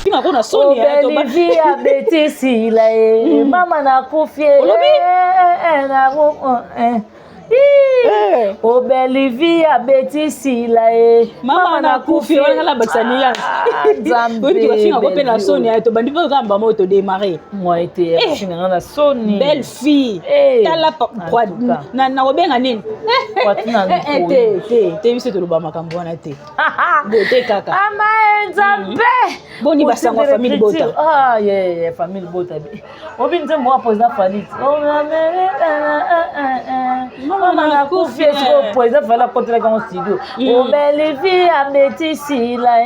Pinga kona soni ya to ba. Olivia betisi la mama na kufie. Na Obelivia betisi la mama na kufi wala la baksani ya. Oui tu vas finir ko pena soni ya to bandi ba ngamba mo to démarrer. Moi été finir na soni. Belle fille. Tala kwa na obenga nini? Te biso to lobama kambona te. Bote kaka. Ama nzambe. Boni basangwa famille bota. Ah yeah famille bota. Obi nzembo apoza falit. Mama na kufi est poeza fala contre la grand studio. Obelivia betisi la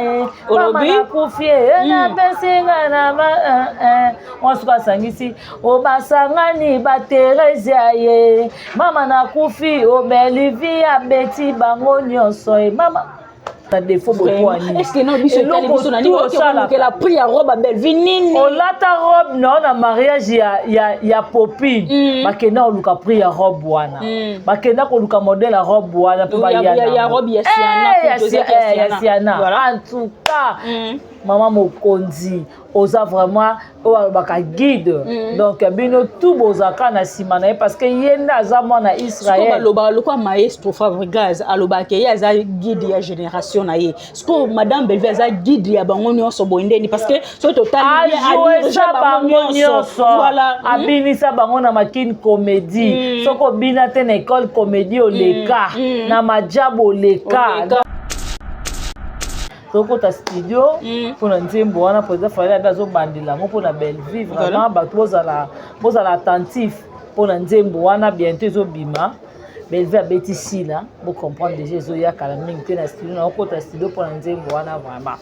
mama na kufi na besinga na on se basangisi obasangani ba Teresa ye mama na kufi Obelivia beti bango nyonso mama ta défaut bokwani. Est-ce que non biso tali biso na ni que la pris à robe belle vinini on lata robe non na mariage ya popine bakena oluka pris ya robe wana bakena ko luka modèle robe wana pour ya robe ya siana ya siana en tout cas maman mokonzi oza vraiment baka guide donc bino tout bozaka na simana parce que yenda za mwana Israël aloba lokwa maestro Fabregas aloba ke ya za guide ya génération na ye sko madame Belvi za guide ya bango nyonso boendeni parce que so total ya bango nyonso voilà abinisa bango na makine comédie soko bina te na école comédie oleka na majabo oleka toko ta studio pour nzembo wana poza fala bazo bandila mo pour na belle vivre vraiment bato bozala attentif pour nzembo wana bientôt zo bima belle vie abeti sila bo comprendre déjà zo ya kala mingi te na studio na ko ta studio pour nzembo wana vraiment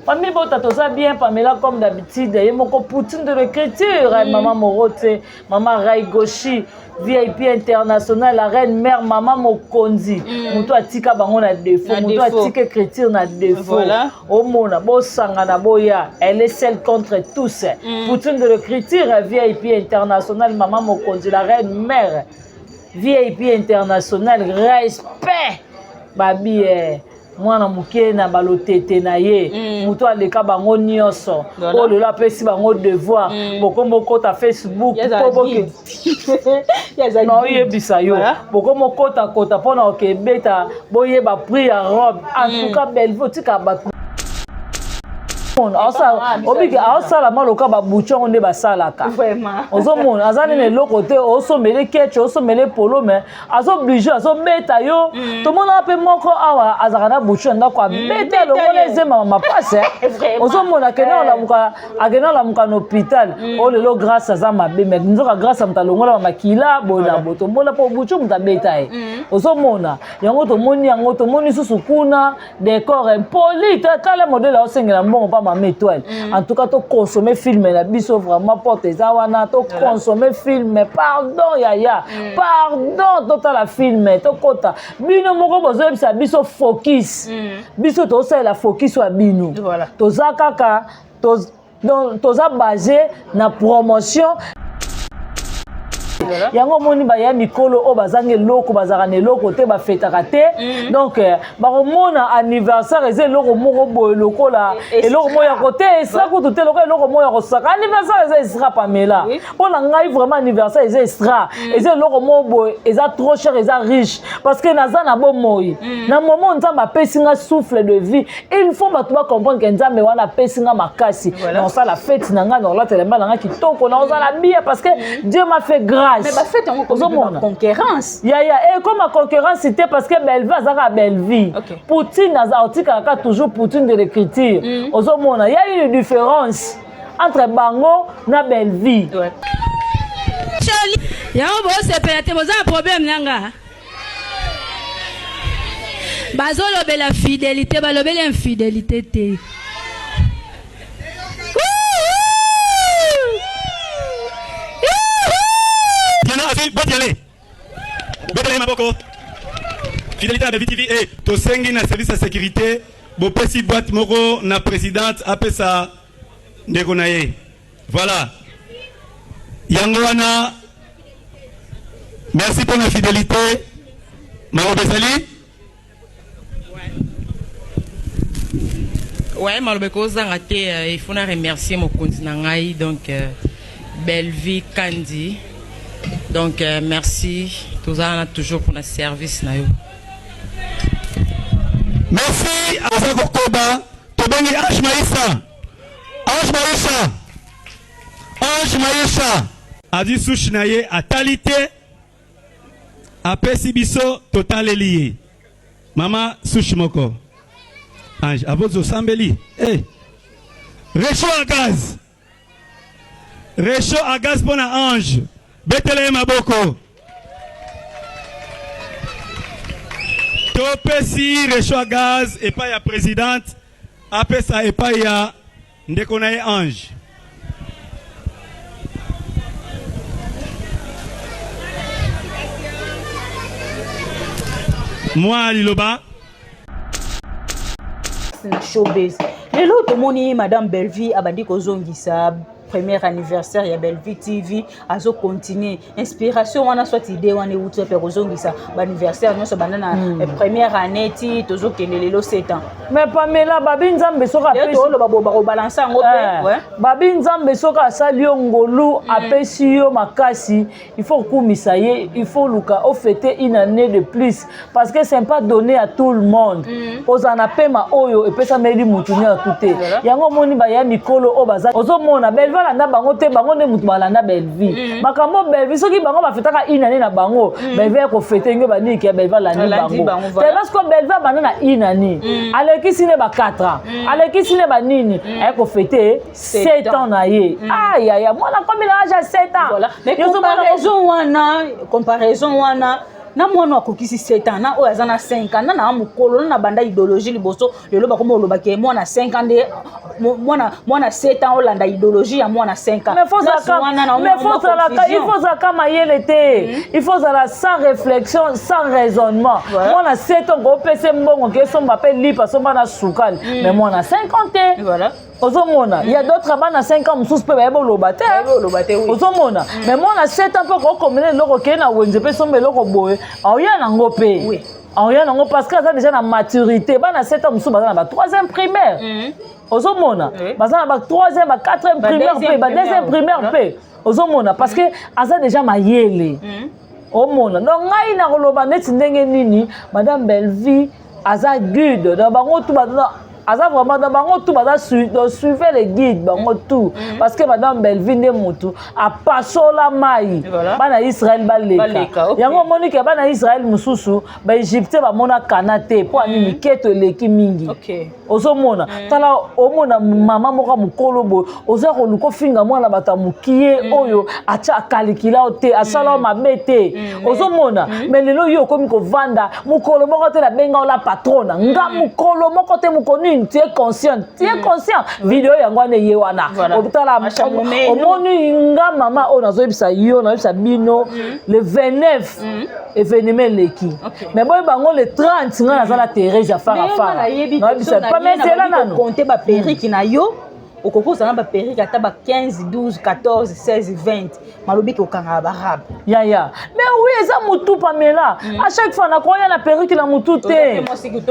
famille bota toza bien Pamela comme d'habitude et moko poutine de l'écriture maman Morote maman Rai Goshi VIP international la reine mère maman Mokonzi muto atika bango na défaut muto atika écriture na défaut au mona bo sanga na boya elle est celle contre tous poutine de l'écriture VIP international maman Mokonzi la reine mère VIP international respect babi mwana muke na balotete na ye muto aleka bango nyonso o lelo apesi bango devoir bokomoko ta Facebook po boke na oyebisa yo bokomoko ta kota pona okebeta boyeba prix ya robe en tout cas belle vie tika bato obiki aosala maloka babuchongo nde basalaka ozomona aza nene eloko te osomele keche osomele polo me azoblige azobeta yo tomona mpe moko awa azaka na buchon ndako abeta lokola ezemama mapase ozomona akende olamuka na hôpital o lelo grâce aza mabe me nzoka grâce moto alongola makila bona bo tomona mpo bucho moto abeta ye ozomona yango tomoni susu kuna décor impoli tala modele aosengela mbongo pa mama étoile en tout cas to consommer film na biso vraiment porte eza wana to consommer film pardon yaya pardon totala film to kota bino moko bozoyebisa biso focus biso tosalela focus wa bino toza kaka toza basé na promotion yango moni ba ya mikolo o bazange loko bazaka ne loko te ba fetaka te donc bakomona anniversaire eze loko moko boye lokola eloko moya kote esra kutu te lokola eloko moya kosaka anniversaire eze esra Pamela pona ngai vraiment anniversaire eze esra eze loko moko boye eza trop cher eza riche parce que naza na bo moyi na moment nzambe apesi nga souffle de vie il faut bato ba comprendre que nzambe wana apesi nga makasi na osala fête na nga na olatela mbala nga kitoko na osala bien parce que Dieu m'a fait grâce. Mais bah fait on comme concurrence. Et comme la concurrence c'était parce que Belleville a belle vie. Poutine a toujours Poutine de l'écriture. Il y a une différence entre Bango na Belleville. Y'a un bon c'est un problème nanga. Bazo lobe la fidélité, ba lobe l'infidélité te. Fidélité à BVTV et to sengi na service de sécurité bo pesi boîte moko na présidente apesa ndeko na ye voilà yango wana merci pour la fidélité Maro Besali Ouais, malobeko zangate il faut remercier mon continent donc Belle Vie Kandi. Donc merci tous a toujours pour le service na yo. Merci à Zakokoba, Tobengi Ange Maïssa. Ange Maïssa. Ange Maïssa. Adi Souchinaye à Talité. A Pesibiso total lié. Mama Souchimoko. Ange, à votre Sambeli. Eh. Réchaud à gaz. Réchaud à gaz pour un ange. Bethlehem Maboko. Topesi réchaud à gaz et pas ya présidente. Après ça et pas ya ndekonaye ange. Moi Liloba. Showbiz. Lelo tomoni Madame Bellevie abandi kozongisa premier anniversaire ya Bellevie TV azo continuer inspiration wana soit idée wana utu pe kozongisa ba anniversaire nyonso banana première année ti tozo kelelelo 7 ans. Mais Pamela babi nzambe soka pe to lo babo ba balancer ngo pe ouais. Babi nzambe soka sali ngolu apesi yo makasi il faut kumisa ye il faut luka au fêter une année de plus parce que c'est pas donné à tout le monde. Ozana pema oyo epesa meli mutuni à touté. Yango moni ba ya mikolo o baza ozo mona Bellevie landa bango te bango ne mutu balanda Bellevie makambo Bellevie soki bango ba fetaka inane na bango Bellevie ko fete ngo bani ki Bellevie landi bango parce que Bellevie banana inane aleki sine ba 4 ans aleki sine ba nini ay ko fete 7 ans na ye aïe aïe moi na comme il a 7 ans voilà mais comparaison wana na mwana akokisi 7 ans na oyo azana 5 ans na mukolo na banda idéologie liboso lelo bakomo lobaki mwana 5 ans de mwana 7 ans olanda idéologie ya mwana 5 ans mais il faut zaka mayele te il faut zala sans réflexion sans raisonnement mwana 7 ans ko pese mbongo ke somba pe lipa somba na sukali mais mwana 50 ans voilà il y a d'autres bana 5 ans mususu pe bayebo lobate ozomona mais mwana 7 ans pe ko komene loko ke na wenze pe somba loko boye auya nango pe oui auya nango parce que ça déjà na maturité bana 7 ans mususu bazana ba 3e primaire ozomona bazana ba 3e ba 4e primaire pe ba 2e primaire pe ozomona parce que aza déjà mayele omona donc ngai na koloba neti ndenge nini Madame Bellevie aza guide dans bango tout bazana aza vraiment dans bango tout bada suivre les guides bango tout parce que Madame Bellevie ne mutu a pasola mai bana Israël baleka yango monique bana Israël mususu ba Égypte ba mona kanate po ani miketo leki mingi ozomona tala omona mama moka mukolo bo oza ko luko finga mwana bata mukie oyo acha kalikila ote asala mabete ozomona mais lelo yo komi ko vanda mukolo moko te la benga la patrona nga mukolo moko te mukoni tu es conscient vidéo yango ne yewana obutala omoni nga mama o nazo bisa yo na bisa bino le 29 événement leki mais boy bango le 30 nga na la Thérèse ya fara na bisa pas mettre là nanu compter ba perruque na yo okoko sana ba perruque ata ba 15 12 14 16 20 malobi ko kanga barabe ya mais oui ça mutu Pamela à chaque fois na koya la perruque na mutu te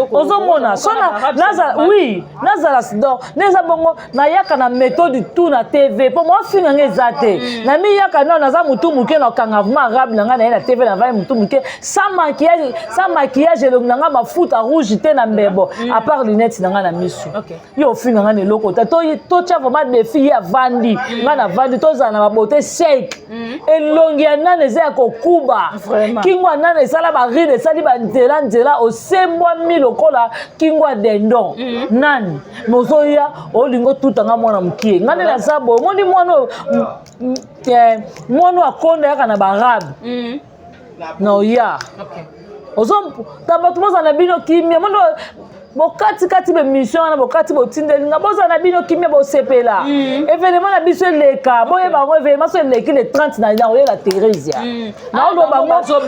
ozomona sona naza oui naza la donc neza bongo na yaka na méthode tout na TV pour moi finga ngezate na mi yaka na naza mutu muke na kanga vraiment arabe na na TV na va mutu muke sans maquillage le nga mafuta rouge te na mbebo à part lunettes na na misu yo finga ngane loko to tia vraiment des filles à vandi ngana vandi to za na beauté shake elongi ya nane za ko kuba kingwa nane sala ba ride sali ba nzela osembwa mi lokola kingwa dendon nani mozoya olingo tutanga mwana mukie ngane na sabo moni mwana akonda yaka na barabe na oya ozompo tabatumoza na bino kimia mondo bokati be mission na bokati botindeli nga boza na bino kimia bo sepela événement na biso leka boye ba événement so leki le 30 na la Thérèse na olo ba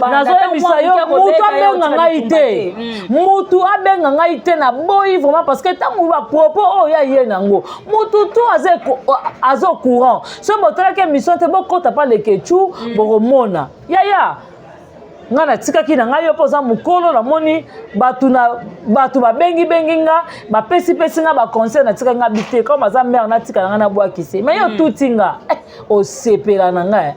nazo ebisa yo mutu abenga ngai te mutu abenga ngai te na boyi vraiment parce que tangu ba propos ya ye nango mutu tu azo courant so botala ke mission te bokota pa le kechu boromona ya nga na tikaki na ngai yo poza mukolo na moni batu babengi nga bapesi nga ba conseil na tika nga bite comme za mère na tika nga na bwakise mais yo tutinga o sepela na nga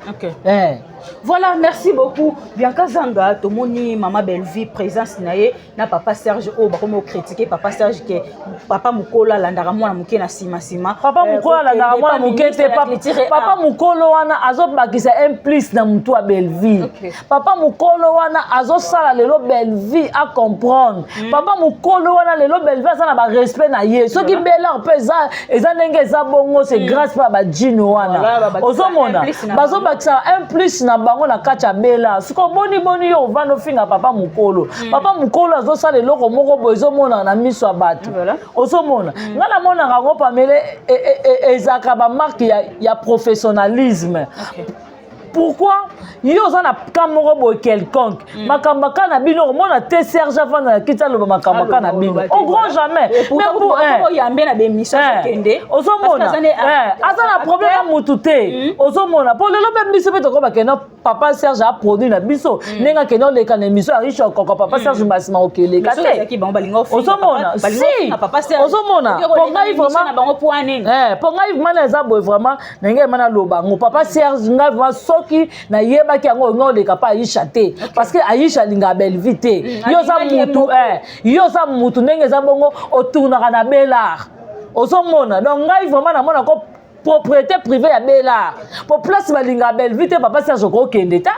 Voilà, merci beaucoup. Bianca Zanga, tomoni maman Bellevie présence naie na papa Serge o ba komo critiquer papa Serge que papa Mukola landara mwana muke na sima. Papa Mukola landara mwana muke te papa Mukolo wana azo bakisa un plus na mutu a Bellevie. Papa Mukolo wana azo sala lelo Bellevie à comprendre. Papa Mukolo wana lelo Bellevie ça na ba respect na ye. Soki bela peza eza ndenge eza bongo c'est grâce pa ba jino wana. Ozomona bazo bakisa un plus na bango na kacha bela siko boni yo vano finga papa Mukolo papa Mukolo azo sala loko moko bozo mona na miso abatu ozomona ngala mona rango pamele ezaka ba marque ya professionnalisme. Pourquoi yo za na kamoko boy quelconque makamba kana bino mona te Serge Avana kita lo makamba kana bino au grand jamais mais pour yambe na be mission kende ozomona azana problème mutute ozomona pour le lobe biso pe to ko bakena papa Serge a produit na biso nenga keno le kana mission a riche koko papa Serge basima okele kate ozomona si ozomona pour ngai vraiment bango poane pour ngai vraiment za boy vraiment nenga mana loba ngo papa Serge ngai vraiment soki na yeba ki yango ngo le kapa Aisha te parce que Aisha linga Bellevie te yo za mutu ndenge za bongo otournaka na Bellard ozomona donc ngai vraiment na mona ko propriété privée ya Bellard pour place balinga Bellevie te papa Serge ko kende ta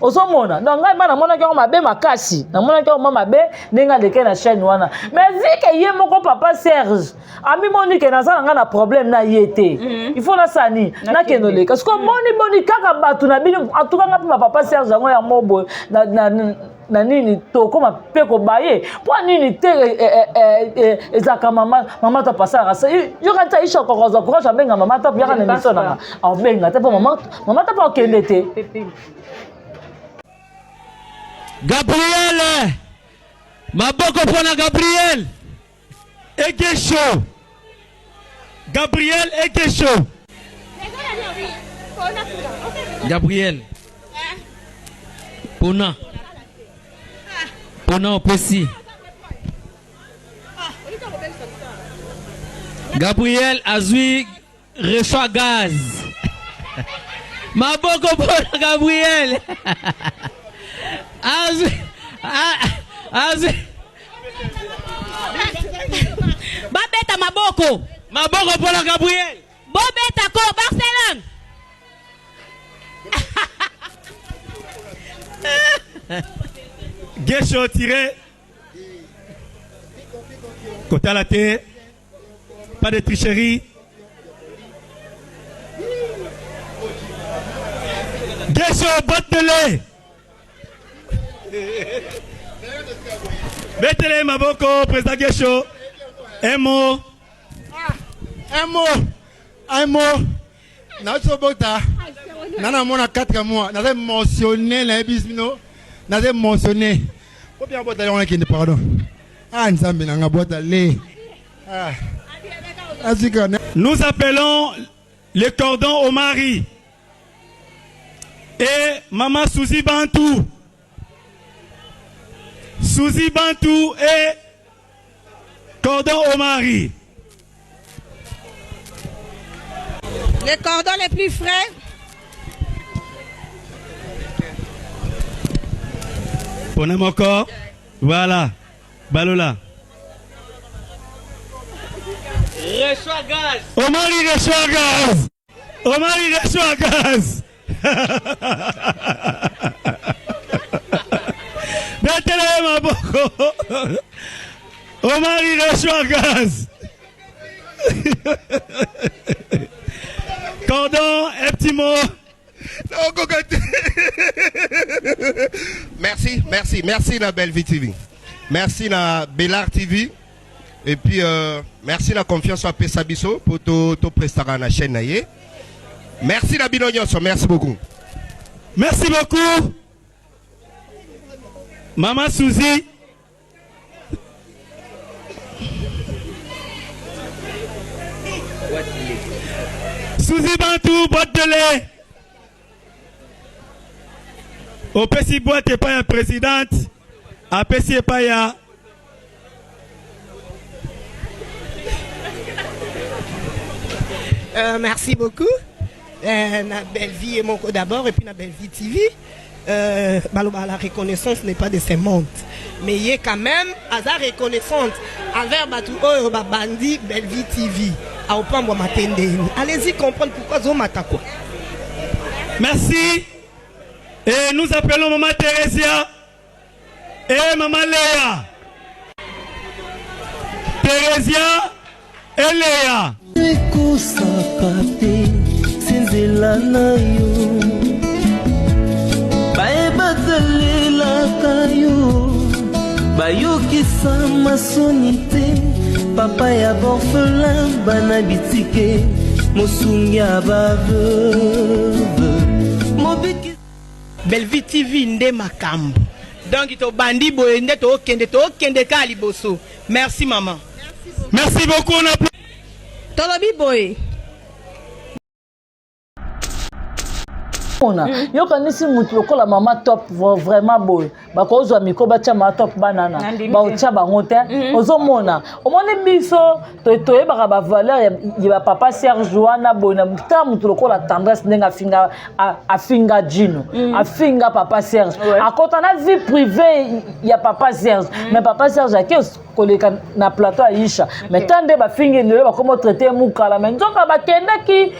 ozomona donc ngai bana mona ko mabe makasi na mona ko mama be ndenge leke na chaîne wana mais vu que ye moko papa Serge ami Monique na za nga na problème na yete il faut la sani na keno leka parce que boni kaka batu na bino atuka nga pa papa Serge ngo ya mobo na nini to koma pe ko baye po nini te ezaka mama to pasara yo kanta isho ko zo ko benga mama to yaka na miso na au benga te po mama to pa kende te Gabriel maboko pona Gabriel Ekesho Gabriel Ekesho Gabriel Pona opesi Gabriel azui reçoit gaz maboko pona Gabriel azui Babeta maboko pour la Gabriel Bobeta ko Barcelone Gesho tiré côté à la tête pas de tricherie Gesho botte de lait mettez-les maboko président Gesho un mot Nasobota nana mona 4 mois na mentionné na bismino na mentionné faut bien bota on qui ne pardon nzambe na ngabota le nous appelons le cordon au mari et maman Suzy Bantou et cordon au mari. Les cordons les plus frais. Prenez mon corps. Voilà. Balola. Reçoit gaz. Au mari reçoit gaz. Au mari reçoit gaz. Mettez-le ma boko. Au mari reçoit gaz. Cordon, un petit mot. Merci la Bellevie TV. Merci la Bellard TV. Et puis merci la confiance à Pesabiso pour tout prestarer la chaîne. Merci la Binognon, merci beaucoup. Merci beaucoup. Maman Suzy. Suzy Bantou, boîte de lait. opesi boîte epai ya présidente apesi epai ya merci beaucoup. Na Belle Vie et mon d'abord et puis na Belle Vie TV. La reconnaissance n'est pas de ce monde. Mais il y a quand même à la reconnaissance envers Batou Bandi Belle Vie TV. Allez-y comprendre pourquoi Zomata quoi. Merci. Et nous appelons Maman Thérésia et Maman Léa. Thérésia et Léa. Bayokisa masonite papa ya borphelin bana bitike mosungi abaveuve mobiki Belle Vie TV nde makambo donc to bandi boye nde to kende ka liboso. Merci maman. Merci beaucoup. On applaudit. Tolobi boye. Yo kanisi mutu lokola mama top vraiment boy bakozwa miko bacha ma top banana ba ocha bango te ozomona omoni biso toyebaka ba valeur ya papa Serge wana bona ta mutu lokola tendresse ndenga afinga Gino afinga papa Serge akota na vie privée ya papa Serge mais papa Serge akes koleka na plateau Aisha mais tande ba fingi lelo ba komo traiter mukala mais nzoka ba kenda ki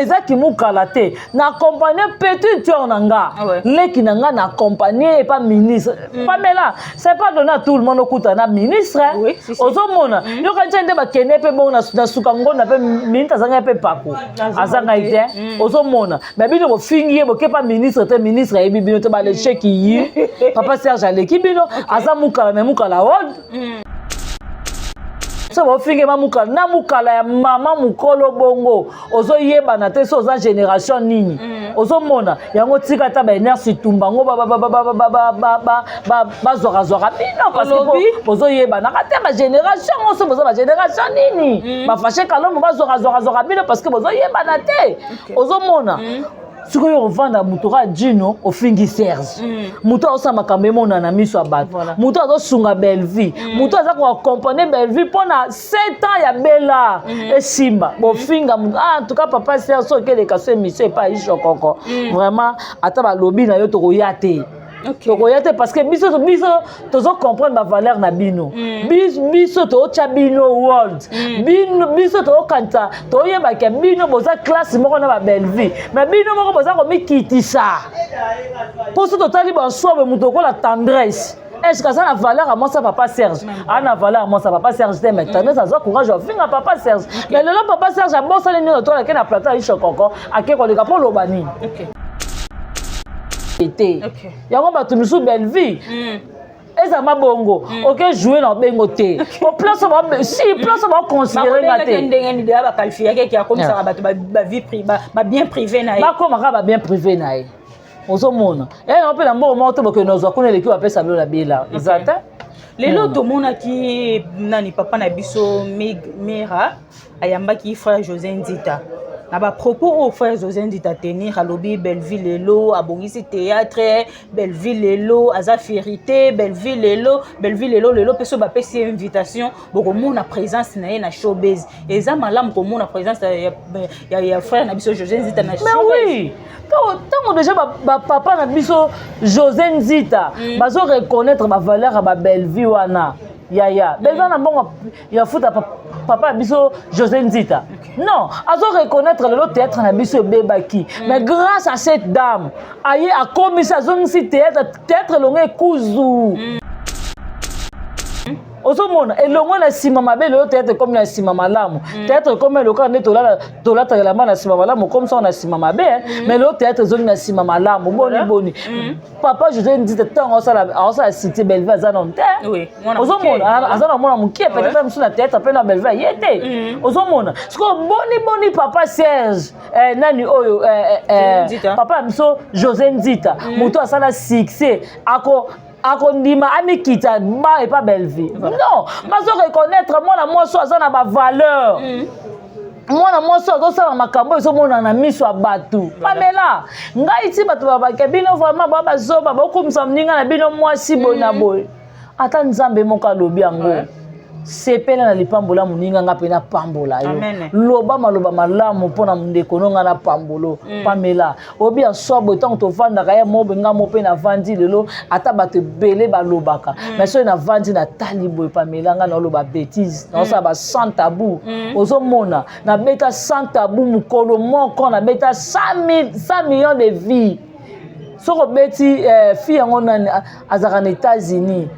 ezaki mukala te na accompagner petit tu en anga leki nanga na accompagner et pas ministre Pamela c'est pas donné à tout le monde okuta na ministre ozomona yo kanjende ba kende pe bon na suka ngona pe ministre azanga pe pako azanga ite ozomona mais bino bo fingi bo ke pas ministre te ministre e bibino te ba le cheki yi papa Serge aleki bino azamukala mais mukala wod so bo fingi mamukala na mukala ya mama mukolo bongo ozo yeba na te so za génération nini ozomona yango tika ta ba énergie tumbango ba zora bino parce que ozo yeba na ka ba génération oso bozo ba génération nini ba fâché kalombo ba zora bino parce que bozo yeba na te ozomona siko yo vanda mutora Gino ofingi Serge muto osa makambe mona na miso abato muto azosunga Belle Vie muto aza ko accompagner Belle Vie pona 7 ans ya bela et simba bo finga en tout cas papa Serge so ke le kaso mission pas ishokoko vraiment ata ba lobby na yo to koyate tokoyate parce que biso tozo comprendre ma valeur na bino biso to chabino world biso to kanta to yeba ke bino boza classe moko na ba Belle Vie mais bino moko boza ko mikitisa pour ce total bon sobe muto ko la tendresse. Est-ce que ça a valeur à moi ça papa Serge a valeur à moi ça papa Serge mais tendresse ça courage au fin à papa Serge mais le papa Serge a bon ça les nous toi la na plateau ishokoko akeko le kapo lobani yango bato misu Belle Vie eza mabongo OK jouer na bengo te au place ba si place ba considérer ngate ndenge ni ba qualifier ke ya comme ça bato ba vie privée ba bien privé na ye ba koma ba bien privé na ye ozomona on peut la mbo moto boke nozo kona leki apesa bilo la bila exact lelo to mona ki nani papa na biso Mira ayambaki frère José Nzita na ba propos au frère José Nzita tenir à lobby Belle Vie lelo abongisi théâtre Belle Vie lelo aza vérité Belle Vie lelo peso ba pesi invitation boko mona présence na ye na showbiz eza malam ko mona présence ya frère na biso José Nzita na showbiz. Mais oui tant déjà papa na biso José Nzita bazo reconnaître ma valeur à ba Belle Vie wana ya besoin na bongo ya futa papa biso José Nzita non azo reconnaître le théâtre na biso bebaki mais grâce à cette dame aye a commis sa zone si théâtre longue kuzu ozomona elongo na sima mabe le théâtre comme na sima malamu théâtre comme le cas neto la la na sima malamu comme ça na sima mabe mais le théâtre zone na sima malamu boni papa José Nzita tant ça cité Belle Vie azana onte oui ozomona azana mona mukie peut-être même sur la théâtre pe na Belle Vie yete ozomona siko boni papa Serge nani oyo papa biso José Nzita muto asala succès akondima amikita ba et pas Belle Vie non mazo reconnaître moi la moi so azana ba valeur mwana mwasi azosala makambo ezomona na miso ya bato Pamela ngai ti bato babake bino vraiment bazoba bakomisa mninga na bino mwasi boye na boye ata nzambe moko alobi yango sepela na lipambola moninga nga mpe na pambola yo loba maloba malamu mpona ndeko nonga na pambolo Pamela obi ya sobo ntango tovandaka ye mobe nga mo mpe navandi lelo ata bato ebele balobaka mais soki navandi natali boye Pamela nga naoloba bétise naosala ba sans tabou ozomona nabeta sans tabou mokolo moko nabeta 100 millions de vies soki obeti fille yango nani azalaka na États-Unis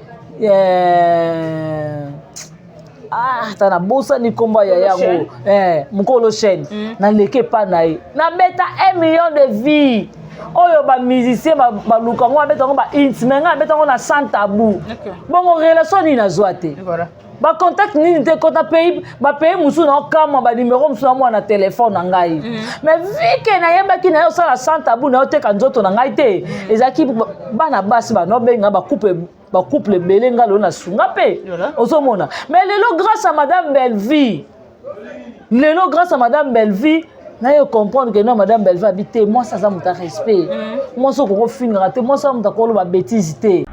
tana bosa ni komba ya yango mukolo chaîne na leke pa na ye na beta 1 million de vies oyo ba musicien ba luka ngo beta ngo ba intime nga beta ngo na sans tabou bongo relation ni na zoate ba contact ni te kota pays ba pays musu na kama ba numéro musu na mwa na téléphone na ngai mais vu que na yeba ki na yo sala sans tabou na yo te kanzoto na ngai te ezaki bana basi ba no benga ba couple belenga lo na sunga pe osomona mais lelo grâce à madame Belleville na yo comprendre que non madame Belleville habite moi ça muta respect moi so ko finira te moi ça muta ko lo ba bêtise te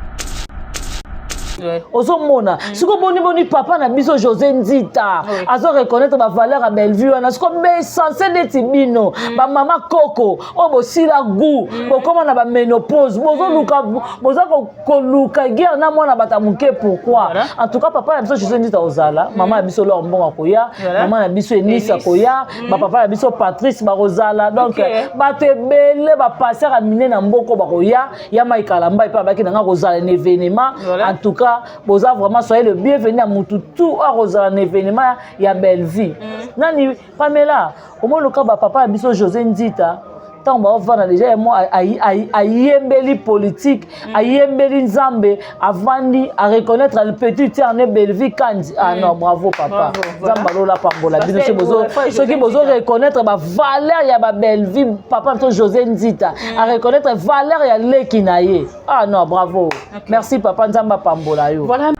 ozomona siko boni papa na biso José Nzita azo reconnaître ba valeur à Belleville na siko be censé d'être bino ba mama Coco o bo sila gu bo koma na ba ménopause bozo luka bozo ko luka guerre na mona bata muke pourquoi en tout cas papa na biso José Nzita ozala mama na biso lo mbonga koya mama na biso Enisa koya ba papa na biso Patrice ba rozala donc ba te bele ba passer à miner na mboko ba koya ya maikala mbai pa ba ki na kozala un événement en tout cas boza vraiment soyez le bienvenu à Mututu à Rosa événement ya Belleville nani Pamela au moins le cas papa biso José Nzita tant ba vana déjà moi ayembeli politique ayembeli nzambe avandi à reconnaître le petit terne Belleville Kandi non bravo papa nzamba lola pambola bino chez bozo ceux qui bozo reconnaître ba valeur ya ba Belleville papa to José Nzita à reconnaître valeur ya leki na ye non bravo merci papa nzamba pambola yo voilà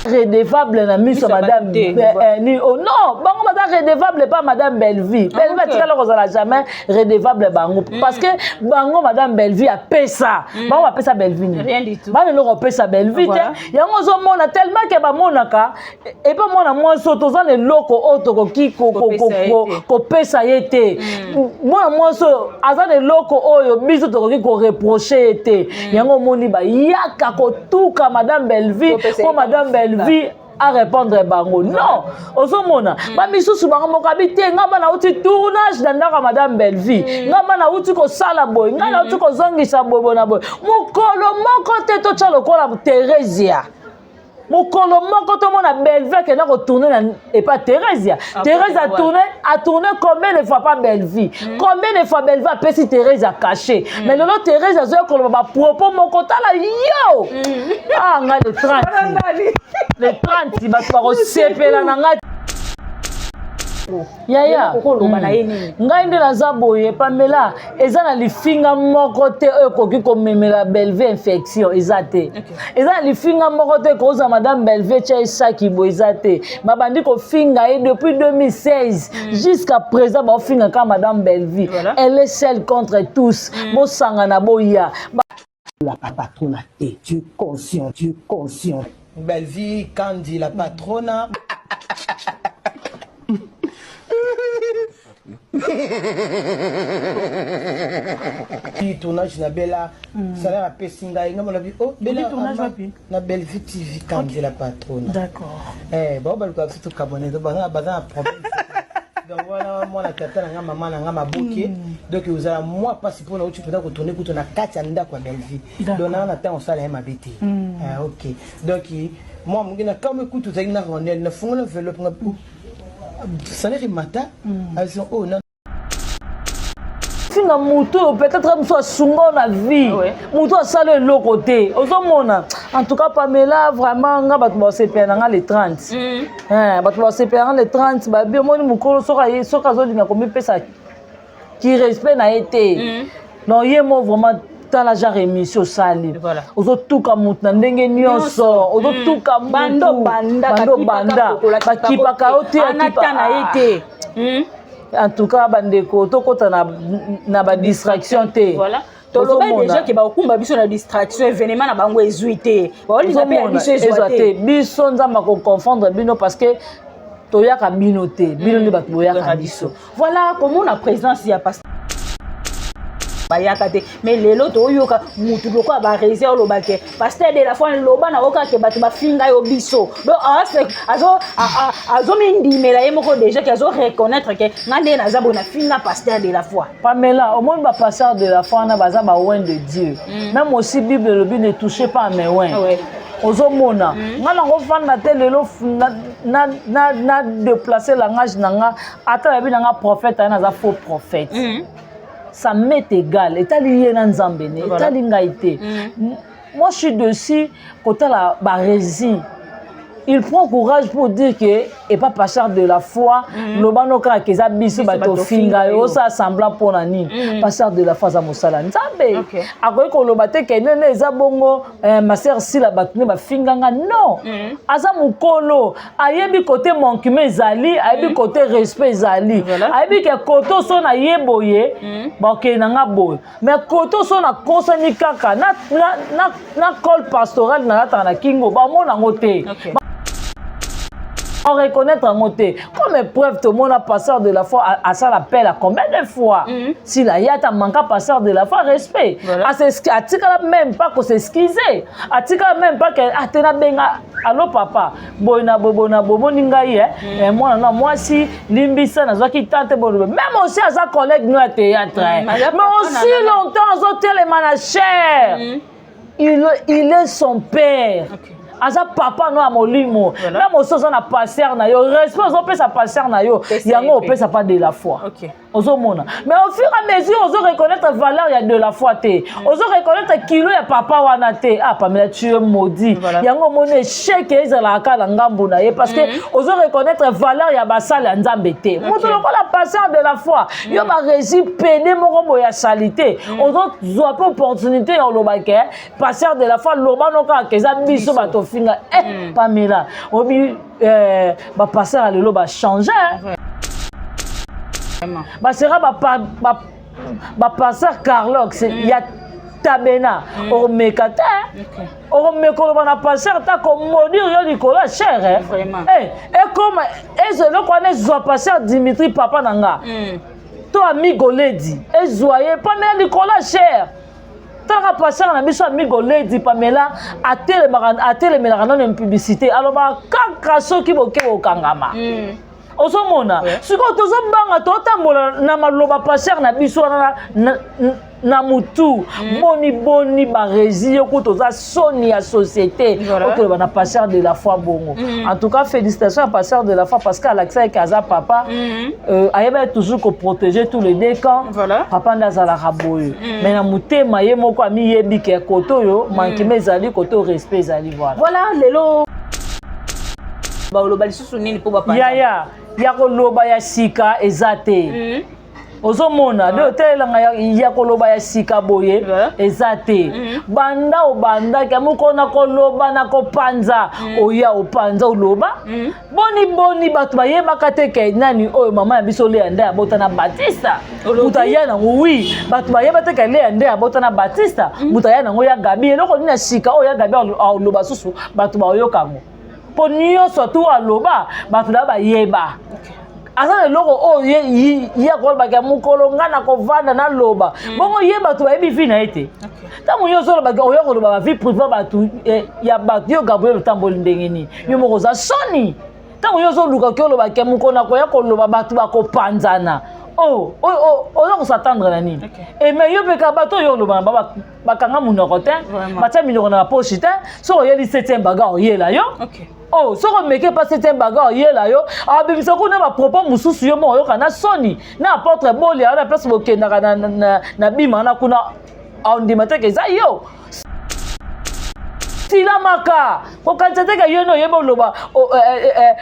redevable na miso madame non bango madame redevable pas madame Belleville Belleville tika ko zala jamais redevable bango parce que bango madame Belleville a pesa bango a pesa Belleville rien du tout ba le ko pesa Belleville yango zo mona tellement que ba monaka et pas mona moi so to zane loko otoko kiko ko pesa yete moi so azane loko oyo biso to ko reprocher yete yango moni ba yaka ko tuka madame Belleville ko madame Belleville à répondre bango non ozomona ba misusu bango moko habite ngamba na uti tournage dans madame Belleville ngamba na uti ko sala boy ngamba na uti ko zongisa boy na boy mokolo moko te to tshalo ko la Teresia mokolo moko to mona Belleville ke na ko tourner et pas Teresia Thérèse a tourné combien de fois pas Belleville combien de fois Belleville a pesi Thérèse a caché mais lolo Thérèse a zo ko ba propos moko tala yo nga le 30 le 30 ba ko sepela na nga yaya ngai nde naza boye Pamela eza na lifinga moko te oyo koki komemela Belleville infection eza te eza na lifinga moko te koza madame Belleville tya esaki boye eza te babandi kofinga ye depuis 2016 jusqu'à présent baofinga ka madame Belleville elle est seule contre tous bosanga na boya la patronne tu es conscient Belleville Kandi la patronne tournage na Bella salaire a pesinga nga mona bi Bella na Belleville TV Kandi la patronne d'accord bon ba ko tout cabonné donc baza problème donc voilà moi la tata na maman na mabuke donc vous avez moi pas si pour na uti peut ko tourner kuto na kati anda kwa Belleville donc na temps ça la mabiti OK donc moi mungina comme écoute vous avez na rondelle na fongo enveloppe nga salaire matin elles sont non finga mutu peut-être muso sungo na vie mutu asala le côté ozomona en tout cas Pamela vraiment nga batu ba sepena nga le 30 batu ba sepena le 30 ba bi moni mukolo soka zoli na komi pesa qui respect na été non yé mo vraiment tala genre émission sali ozotuka mutu na ndenge nyonso ozotuka bando banda bakipaka yo te en tout cas bandeko tokota na badistraction te toloba déjà ke bakumba biso na distraction événement na bango ezwi te baolisa pe biso ezwa te biso nzamba ko confondre bino parce que toyaka bino te bino nde bato boyaka biso. Voilà comment la présence ya pasteur bayaka te mais lelo toyoka mutu loko ba réserve lo bake pasteur de la foi loba na oka ke bato bafinga yo biso donc azo mindimela ye moko déjà ki azo reconnaître que ngande na zabo na finga pasteur de la foi. Pamela au monde ba pasteur de la foi na baza ba oin de Dieu. Même aussi Bible le but ne touchez pas à mes oins. Ozomona ngana ngofanda te lelo na déplacer langage nanga ata yabi nanga prophète na za faux prophète. Ça m'est égal. Et lié dans Zambéné. Moi, je suis dessus côté la barésie. Il prend courage pour dire que et pas pasteur de la foi. Lobano ka keza biso bato finga yo ça semblant pour nani. Pasteur de la foi za mosala nzambe. Akoy ko lobate ke nene eza bongo ma sœur si la bato ne ba finga nga non. Aza mukolo ayebi côté manquement ezali, ayebi côté respect ezali. Ayebi ke koto so na yeboye ba ke nanga boy. Mais koto so na kosani kaka na col pastoral na ta na kingo ba mona ngote. On reconnaître un moté. Comme épreuve, tout le monde a passeur de la foi à ça l'appel à combien de fois? Si la yata manque à passeur de la foi, respect. À tika même pas qu'on s'excuser. À tika même pas que atena benga. Allô papa, boina bobo ningaye. Moi si limbisa na zaki tante bobo. Même aussi à sa collègue nous à théâtre. Mais aussi longtemps aux hôtels les managers. Il est son père. Asa papa no amolimo même aussi on a passer na yo respect on peut sa passer na yo yango on peut ça pas de la foi ozomona mais au fur et à mesure on reconnaître valeur il y a de la foi te on reconnaître kilo ya papa wana te ah Pamela tu es maudit yango mon échec ezala kala ngambu na ye parce que on reconnaître valeur ya basala nzambe te moto lokola passer de la foi yo ba rési peine moko boya salité on zo pas opportunité ya lobake passer de la foi lobano ka keza biso bato finga Pamela obi ba passer à lelo ba changer ba sera ba passer Carlox il y a tabena au mekata au mekolo bana passer ta comme maudire yo Nicolas cher vraiment et comme et je le connais zo passer Dimitri papa nanga to amigo lady et joyeux Pamela Nicolas cher. Tant que passer na biso amigo lady Pamela a téléménara dans une publicité alors ba kaka soki boke okangama osomona siko tozobanga totambola na maloba passer na biso na mutu boni barési ko toza soni ya société ko ba na passer de la foi bongo en tout cas félicitations à passer de la foi parce qu'à l'accès kaza papa ayeba toujours ko protéger tous les deux camps papa ndazala raboyo mais na mutema ye moko ami yebi ke koto yo mankime ezali koto respect ezali voilà lelo ba oloba lisusu nini po ba ya koloba ya sika ezate ozomona de hotelanga ya koloba ya sika boye ezate banda ke mukona koloba na kopanza oya opanza oloba boni bato bayebaka te ke nani oyo mama ya biso le ande abota na Batista mutaya na oui bato bayeba te ke le ande abota na Batista mutaya na ya Gabi eloko nina sika oyo ya Gabi oloba susu bato bayoka ngo po nyonso tu aloba bato da bayeba asa loko o ye ko ba ke mukolo ngana ko vanda na loba bongo ye bato ba ebi na ete ta mo yo solo ba o yo ko ba vie privée bato ya bato yo Gabriel tamboli ndengeni yo moko za soni ta mo yo solo luka ko lo ba ke mukona ko ya ko loba bato ba ko panzana on va s'attendre à nini et mais yo pe ka bato yo lo ba bakanga munoko te batia minoko na poche te so yo li 7e baga o ye la yo oh so ko meke pas 7e baga o ye la yo abimisa ko na ba propos mususu yo mo yo kana soni na apôtre boli na place bokenda na bima na kuna on dit matin que ça yo sila maka kokanisa te ke yo no yeba oloba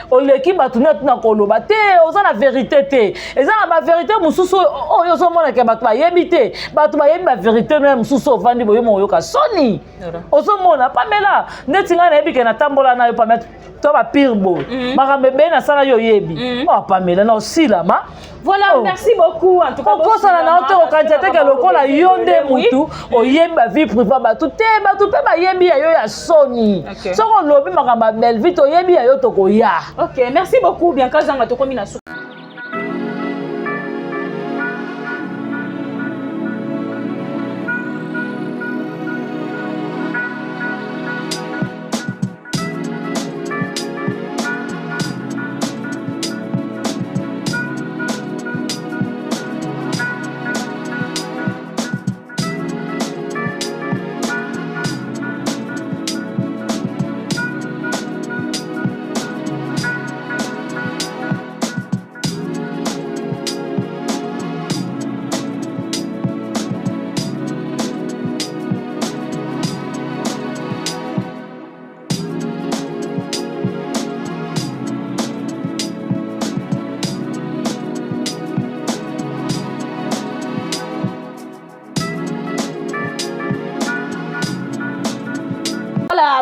oleki bato na koloba te oza na vérité te eza na ba vérité mosusu oyo ozomona ke bato bayebi te bato bayebi ba vérité no mosusu ovandi boyo moyoka soni ozomona pamela neti ngai nayebi ke natambola na yo pamela to ba pire boy makambe be na sala yo yebi pamela na osilama. Voilà, merci beaucoup. En tout cas, on pense à la note au candidat que le col a yonde mutu, au yemba vie privée, tout est, tout est, yembi ayo ya soni. So on lobby makamba belle vite au yembi ayo toko ya. Ok, merci beaucoup. Bien kazanga toko mina.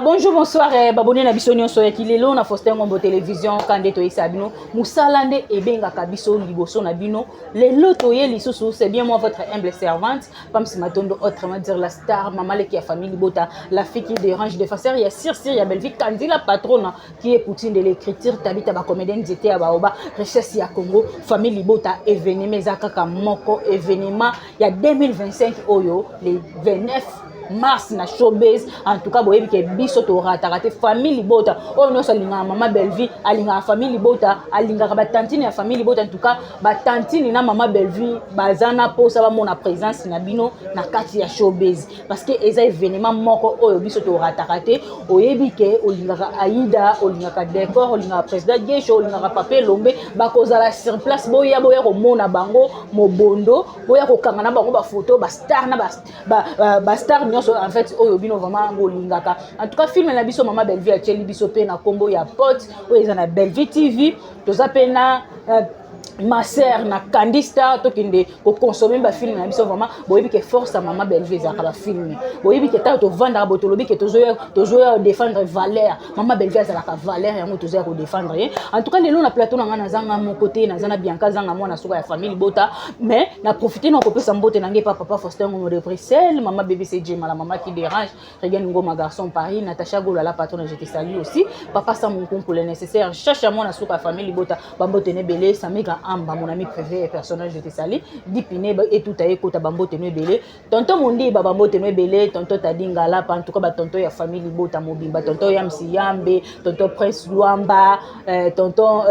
Bonjour, bonsoir, babone na biso nyonso ya kilelo na Faustin Ngombo télévision kande to isabino musalande ebenga kabiso liboso na bino lelo toye lisusu c'est bien moi votre humble servante Pamsi Matondo autrement dire la star maman qui a famille Bota la fille qui dérange de facer il y a Sir il y a Belvi Kandi la patronne qui est poutine de l'écriture Tabita ba comédienne j'étais à Baoba recherche ya Congo famille Bota événement zakaka moko événement il y a 2025 oyo les 29 mars na showbiz en tout cas boyebi ke biso to ratarate famille Bota o no salinga mama Belvi alinga famille Bota alinga ba tantine ya famille Bota en tout cas ba tantine na mama Belvi bazana posa ba mona présence na bino na kati ya showbiz parce que eza événement moko oyo biso to ratarate oyebi ke olinga Aïda olinga décor olinga président Gesho olinga Papé Lombe ba kozala sur place boya ko mona bango mobondo boya ko kanga na bango ba photo ba star na ba star en fait oyo bino vraiment ngolingaka en tout cas film na biso mama Belvi a cheli biso pe na combo ya pote oyo eza na Belvi TV toza pe na ma sœur na Candista to kinde ko consommer ba film na biso vraiment boyebi ke force maman Belvi za ka ba film boyebi ke ta to vendre botolobi ke tozoya défendre valeur maman Belvi za la ka valeur yango tozoya ko défendre en tout cas lelo na plateau na nga na zanga mon côté na zana Bianca zanga mwana suka ya famille Bota mais na profiter na ko pesa mbote na nge papa Faustin Ngombo de Bruxelles maman BBC Jema la maman qui dérange regarde Ngoma garçon Paris Natacha Gola la patronne je te salue aussi papa ça mon concours le nécessaire cherche mwana suka famille Bota bambote ne belé ça mega amba mon ami préféré personnage de Tessali Dipine et tout aye kota bambo tenue belé tonton Mondi bambo tenue belé tonton Tadinga là en tout cas ba tonton ya famille Bota mobimba tonton Yamsi Yambe tonton Prince Luamba tonton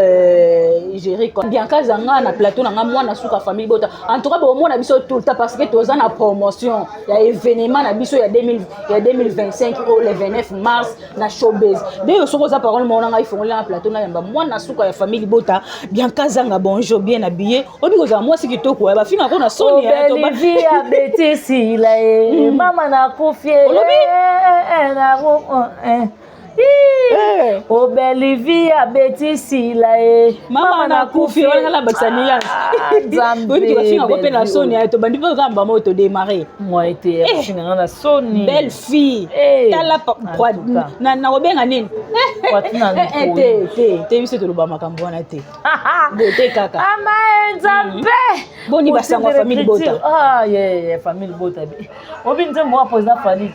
Jerry Bianca zanga na plateau na mwana suka famille Bota en tout cas ba mona biso tout le temps parce que toza na promotion ya événement na biso ya 2025 au le 29 mars na showbiz de soko za parole mona ngai fongola na plateau na yamba mwana suka ya famille Bota Bianca zanga bonjour bien habillé obi koza moi sikitoko ya ba finga ko na soni ya to ba Belvi a betisi la mama na kufie na o Belvi a betisi la mama na kufie wala la baksani ya obi ko finga ko pe na soni ya to bandi ko kamba moto démarrer moi été finga na soni belle fille tala na obenga nini te biso to loba makambo wana te te kaka ama nzambe boni basangwa famille Bota famille Bota obi nze moi président Falit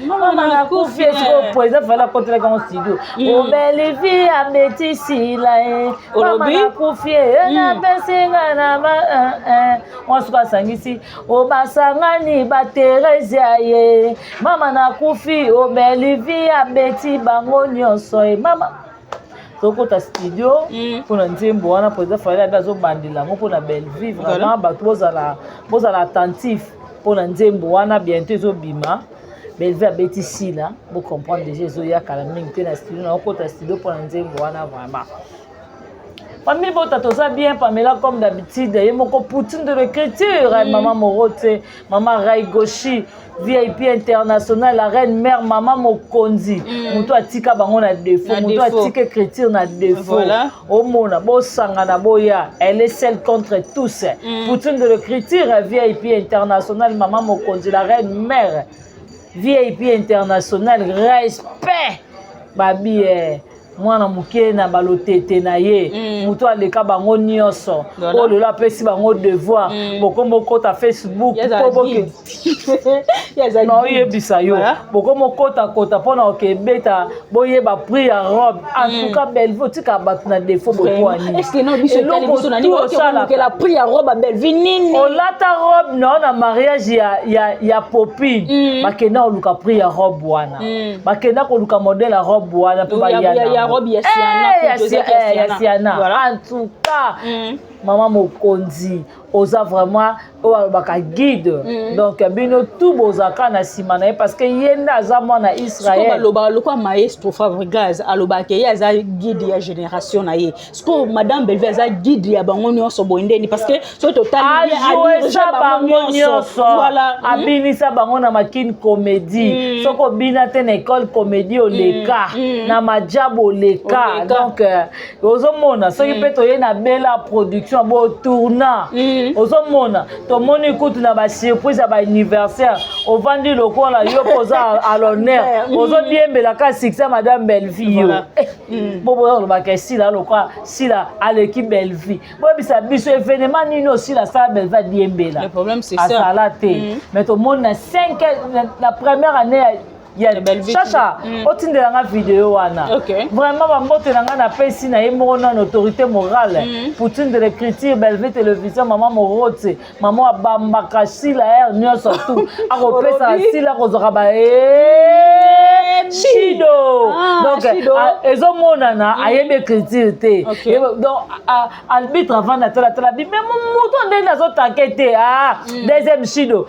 mama na kufie so président Falit contre la studio o Belvi a betisi la mama na kufie na besinga na on se passe ici o basangani ba Teresia ye mama na kufi o Belvi a beti bango nyonso mama toko ta studio pour nzembo wana président Falit azo bandila ngo pour na Belvi vraiment bato bozala attentif pour nzembo wana bientôt ezobima Belvi abeti sila vous comprendre déjà ezoya kala mingi te na studio na okota studio pour nzembo wana vraiment famille bota toza bien Pamela comme d'habitude ye moko poutine de l'écriture maman Morote maman Raigoshi VIP international la reine mère maman Mokonzi muto atika bango na défaut muto atika écriture na défaut au mona bo sanga na boya elle est celle contre tous poutine de l'écriture VIP international maman Mokonzi la reine mère VIP international respect babi mwana muke na balotete na ye muto aleka bango nyonso o lelo apesi bango devoir bokombo kota Facebook po boke na oyebisa yo bokombo kota mpona okebeta boyeba prix ya robe en tout cas Belleville otika bato na défaut bokwani est-ce que non biso etali biso na nini okela prix ya robe à Belleville nini olata robe na mariage ya popine bakenda oluka prix ya robe wana bakenda koluka modèle ya robe wana po bayana robe ya Siana en tout cas maman Mokonzi oza vraiment baka guide donc bino tout bozaka na simana parce que yenda za mwana Israël aloba lokwa maestro Fabregas aloba ke ya za guide ya génération na ye sko madame Belleville za guide ya bango nyonso boendeni parce que so total ya bango nyonso voilà abinisa bango na makine comédie soko bina te na école comédie oleka na majabo oleka donc ozomona soki pe toye na bela production bo tourna ozomona tomoni kutu na ba surprise ya ba anniversaire ovandi lokola yo poza à l'honneur ozodiembela ka succès madame Belleville bobo lo ba kesila lokwa sila à l'équipe Belleville bobo bisa biso événement nini aussi la salle Belleville diembela le problème c'est ça salate mais tomoni na 5 la première année ya Chacha otindela nga vidéo wana vraiment bambote nanga na pesi na yemo na autorité morale poutine de l'écriture Belleville télévision maman Morote maman abambaka sila air nyonso tout akopesa sila kozaka ba Shido donc ezomonana ayebe écriture te donc arbitre avant na tala bi mais moto ndenge azotake te deuxième Shido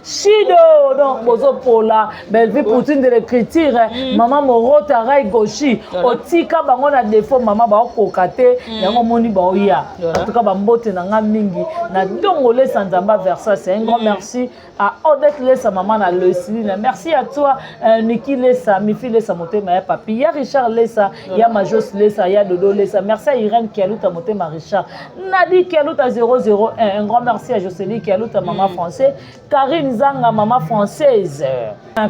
Shido donc bozopola Belleville poutine de l'écriture maman Morote Rai Goshi otika bango na défaut maman baokoka te yango moni baoya en tout cas bambote nanga mingi na dongo lesa nzamba versa c'est un grand merci à Odette Lesa maman na Lucine merci à toi Niki Lesa Mifi Lesa motema ya papi ya Richard Lesa ya Majos Lesa ya Dodo Lesa merci à Irène Kialuta motema Richard Nadi Kialuta 001 un grand merci à Jocelyne Kialuta maman français Karine Zanga maman française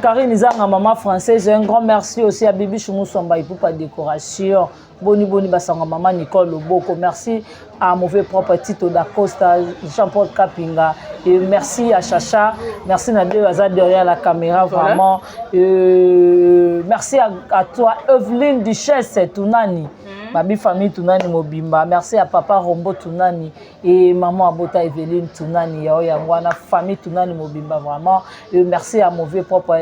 Karine Zanga maman française un grand merci aussi à Bibi Chumussamba pour pas décoration Boni basanga maman Nicole Loboko merci à mauvais propre Tito d'Acosta Jean-Paul Kapinga et merci à Chacha merci Nadé Aza derrière la caméra vraiment merci à toi Evelyne Duchesse Tunani Babi famille Tunani Mobimba merci à papa Rombo Tunani et maman Abota Evelyne Tunani Yangwana famille Tunani Mobimba vraiment et merci à mauvais propre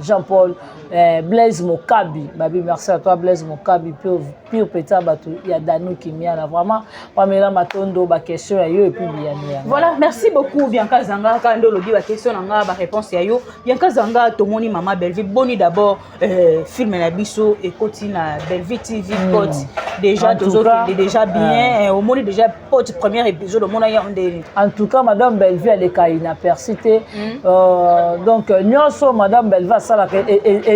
Jean-Paul Blaise Mokabi Babi merci à toi Blaise Mokabi pure petit bateau il y a Danou Kimiana vraiment Pamela Matondo ba question ya yo et puis bien voilà merci beaucoup Bianca Zanga quand lobi ba question nga ba réponse ya yo Bianca Zanga tomoni maman Belleville boni d'abord film na biso et continue na Belleville TV pote déjà déjà bien au monde déjà pote premier épisode au monde ya en tout cas madame Belleville elle est inapercité donc nyonso madame Belleville ça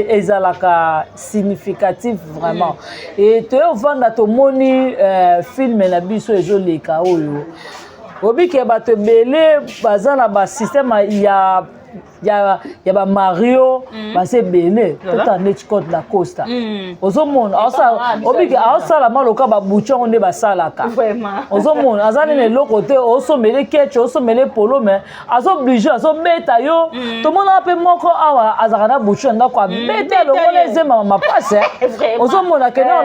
ezalaka significatif vraiment et te vanda to moni film na biso ezoleka oyo obike bato belé bazana ba système ya ba Mario base belé tout en Hitchcock la Costa ozomona obike asala maloka ba buchon onde basalaka vraiment ozomona azali ne lokote osomele ketch osomele polo mais azoblige azobeta yo to mona pe moko awa azakana buchon ndako abeta lokole zema mapase ozomona akena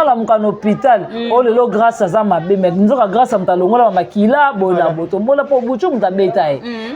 la muka na hôpital olelo grâce à mabe mais nzoka grâce à mtalongola makila bona boto mona po buchon mutabeta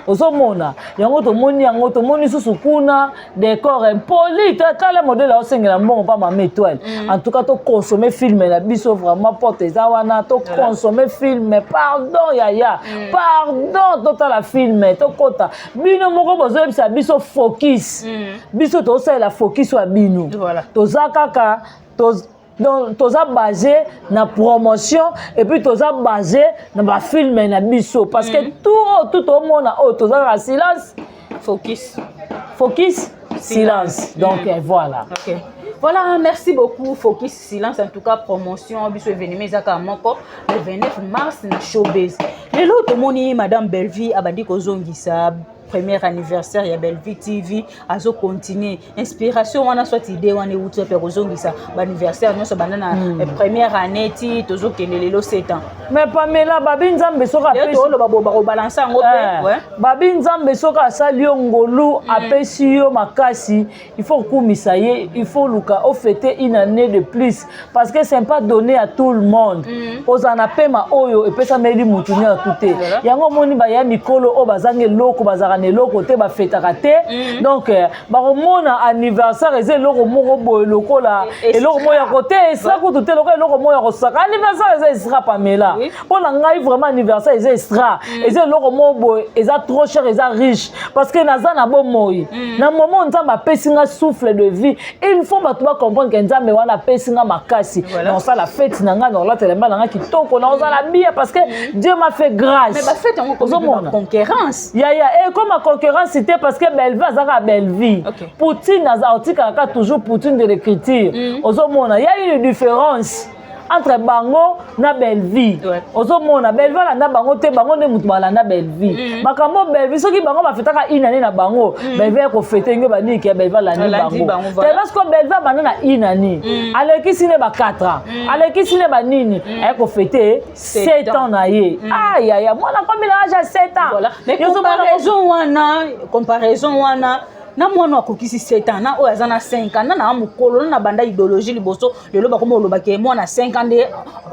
ozomona yango to moni susu kuna décor impoli kala modèle au sengela mbongo pa mama étoile en tout cas to consommer film la biso vraiment porte za wana to consommer film pardon yaya pardon total la film to kota bino moko bozo bisa biso focus biso to sa la focus wa bino to zakaka to donc toza basé na promotion et puis toza basé na ba film na biso parce que tout au monde toza na silence focus silence donc voilà. OK. Voilà, merci beaucoup. Focus Silence, en tout cas, promotion, biso événement, Zaka Moko, le 29 mars, na Showbiz. Le lot, moni, Madame Belleville, abadi kozongisa, premier anniversaire, ya Belleville TV, azo continuer. Inspiration, wana soit idée, wana outre, pe kozongisa, anniversaire, non, so banana, première année, ti, tozo kelelelo 7 ans. Mais Pamela, babi nzambe soka apesi. Yo, lo balancer en ope, ouais. Babi nzambe soka asali yo ngolu, apesi yo makasi, il faut kumisa ye, il faut luka, au fêter une année de plus, parce que c'est pas donné à tout le monde. Aux anapema oyo, et puis ça m'a dit moutouné à tout. Yango moni ba ya mikolo o bazange loko bazarane loko te ba fêtaka te. Donc ba mona anniversaire eze loko moko boy loko la et loko moya côté ça ko tout loko loko moya ko saka anniversaire eze sera Pamela. Pour la ngai vraiment anniversaire eze sera eze loko mo boy eza trop cher eza riche parce que naza na bo moyi. Na moment nzamba pesinga souffle de vie, il faut ba to comprendre que nzambe wana pesinga makasi. On ça la fête nanga na la telemba nanga kitoko na oza la bien parce que Dieu m'a fait grâce. Mais bah fait on comme concurrence. Ya et comme la concurrence c'était parce que Belleville azaka Belleville. Poutine azaotika ka toujours Poutine de l'écriture. Ozomona, il y a une différence entre bango na Belleville. Ozomona Belleville na bango te bango ne mutu bala na Belleville. Makambo Belleville soki bango ba fetaka inane na bango. Belleville ko fete ngo bani ki Belleville la ni bango. Te lorsque Belleville bana na inane. Aleki sine ba 4 ans. Aleki sine ba nini. Ay ko fete 7 ans na ye. Aïe aïe, moi na comme il a 7 ans. Voilà. Mais comparaison wana na mwana akokisi 7 ans na oyo azana 5 ans na mukolo na banda idéologie liboso lelo bakomo lobake mwana 5 ans de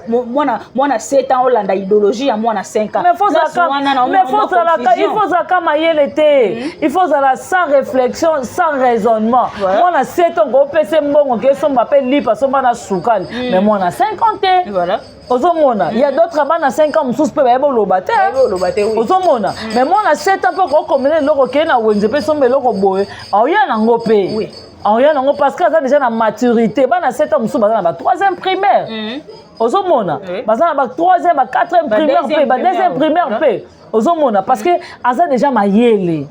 mwana 7 ans olanda idéologie ya mwana 5 ans. Mais il faut ça mayele te. Il faut ça sans réflexion, sans raisonnement. Mwana 7 ans ko pese mbongo ke so m'appelle lipa so bana sukali mais mwana 50 ans. Voilà. Ozomona, il y a d'autres bana 5 ans moussous pe ba lobate. Ozomona, mais mwana 7 ans ko komene loko ke na wenze pe so meloko boye. Aoya nango pe. Oui. Aoya nango parce que ça déjà na maturité. Bana 7 ans moussous bazana ba 3e primaire. Ozomona, bazana ba 3e ba 4e primaire pe, ba 2e primaire pe. Ozomona parce que aza déjà mayele.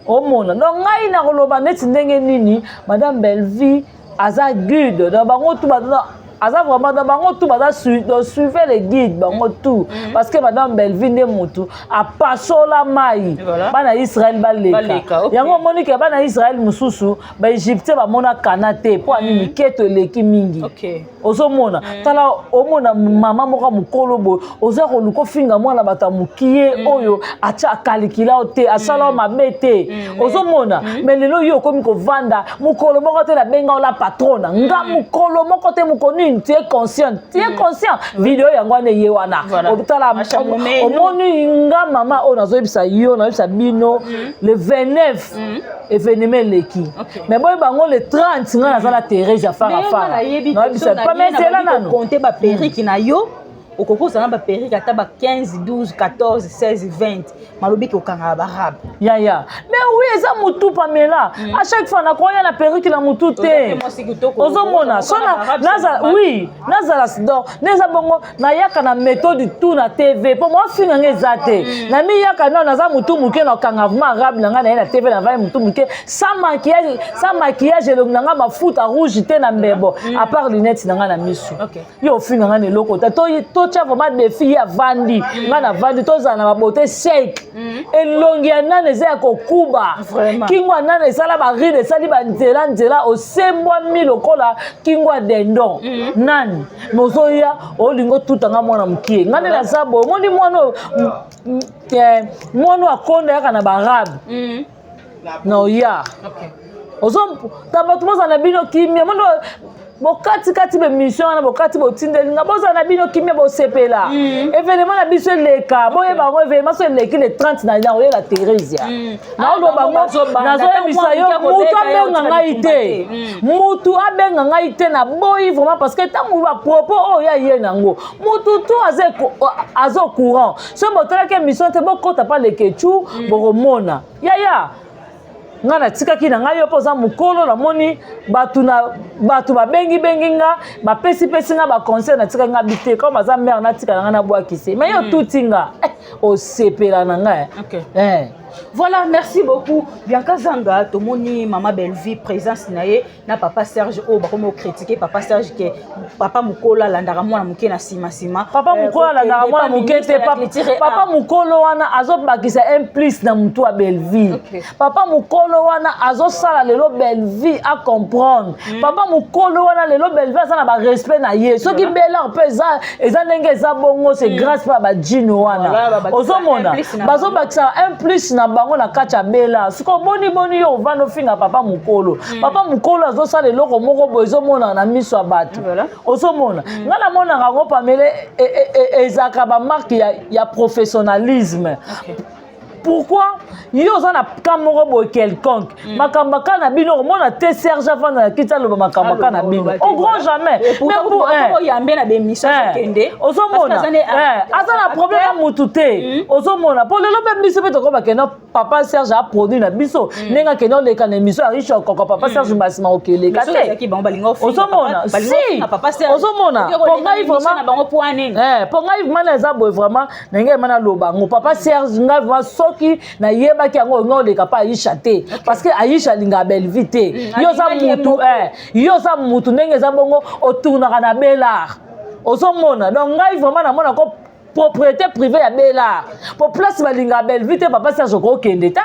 Omona. Donc ngai na koloba neti ndenge nini Madame Belleville aza guide. Donc bango tout bazana aza vraiment dans bango tout bada suivre les guides bango tout parce que Madame Belleville ne mutu a pasola mai bana Israël baleka yango Monique bana Israël mususu ba Égyptien ba mona kanate po ani miketo leki mingi ozomona tala omona mama moko mukolo bo oza ko luko finga mwana bata mukie oyo acha kalikila ote asala mabete ozomona mais lelo yo komi ko vanda mukolo moko te la benga la patrona nga mukolo moko te mukoni tu es conscient, vidéo yangwane yewana obutala omoni nga mama ona zo bisa yo na bisa bino le 29 événement leki mais boy bango le 30 nga na sala Thérèse afara na bisa pas mais c'est là nano compter ba perruque na yo okoko sana ba perruque ata ba 15 12 14 16 20 malobi ki okanga ba arabe ya mais oui eza mutu Pamela à chaque fois na koya na perruque na mutu te ozomona sona naza oui naza donc neza bongo na yaka na méthode tout na TV pour moi finga ngeza te na mi yaka na naza mutu muke na okanga vraiment arabe na ngana na TV na va mutu muke sans maquillage le nganga mafuta rouge te na mbebo à part lunettes na ngana misu yo finga ngana loko to tia vraiment des filles à vandi ngana vandi to za na beauté shake elongi ya nane za ko kuba kingwa nane sala ba ride sali ba nzela osembwa mi lokola kingwa dendon nani mozoya olingo tutanga mwana mukie ngane la sabo moni mwana akonda yaka na barabe no ya ozom tabatu za na bino kimia mwana bokati be mission na bokati botindeli nga boza na bino kimia bo sepela événement na biso leka boye bango événement so leki le 30 na la Thérèse na lo bango nazo ebisa yo mutu abenga ngai te mutu abenga ngai te na boyi vraiment parce que tangu ba propos oya ye nango mutu tu azo courant so botala ke mission te bokota pa le kechu boromona ya nga na tikaki na ngai yo poza mukolo na moni batu babengi nga bapesi nga ba conseil na tika nga bite comme aza mère na tika nga na bwakise mais yo tutinga o sepela na nga Voilà, merci beaucoup. Bianca Zanga, Tomoni, Maman Bellevie, présence naie, na papa Serge, oh, bah comment critiquer papa Serge que papa Mukola landaramwa na muke na sima. Papa Mukola landaramwa na muke te papa Mukolo wana azo bakisa un plus na mutu a Bellevie. Papa Mukolo wana azo sala lelo Bellevie à comprendre. Papa Mukolo wana lelo Bellevie ça na ba respect na ye. Ce qui bela pesa eza ndenge eza bongo c'est grâce pa ba Jino wana. Ozomona bazo bakisa un plus na bango na kacha bela siko boni yo vano finga papa Mukolo azo sala loko moko bozo mona na miso abatu ozo mona ngala mona ngo pamele ezaka ba marque ya professionnalisme. Pourquoi yo za na kamoro bo quelconque makambaka na bino mona te Serge avant na kita lo makambaka na bino au grand jamais mais pour yambe na bémission kende ozomona aza na problème mutute ozomona pour le lobe biso pe to ko bakena papa Serge a produit na biso nenga keno le kana émission a riche koko papa Serge basima okele kate ozomona si papa Serge ozomona pour ngai vraiment bango poane pour ngai vraiment eza boy vraiment nenga mana loba ngo papa Serge ngai vraiment soki na yeba ki yango ngo le kapa Aisha te parce que Aisha linga Bellevie te yo za mutu ndenge za bongo otourna na Belard ozomona donc ngai vraiment na mona ko propriété privée ya Belard pour place balinga Bellevie te papa Serge ko kende ta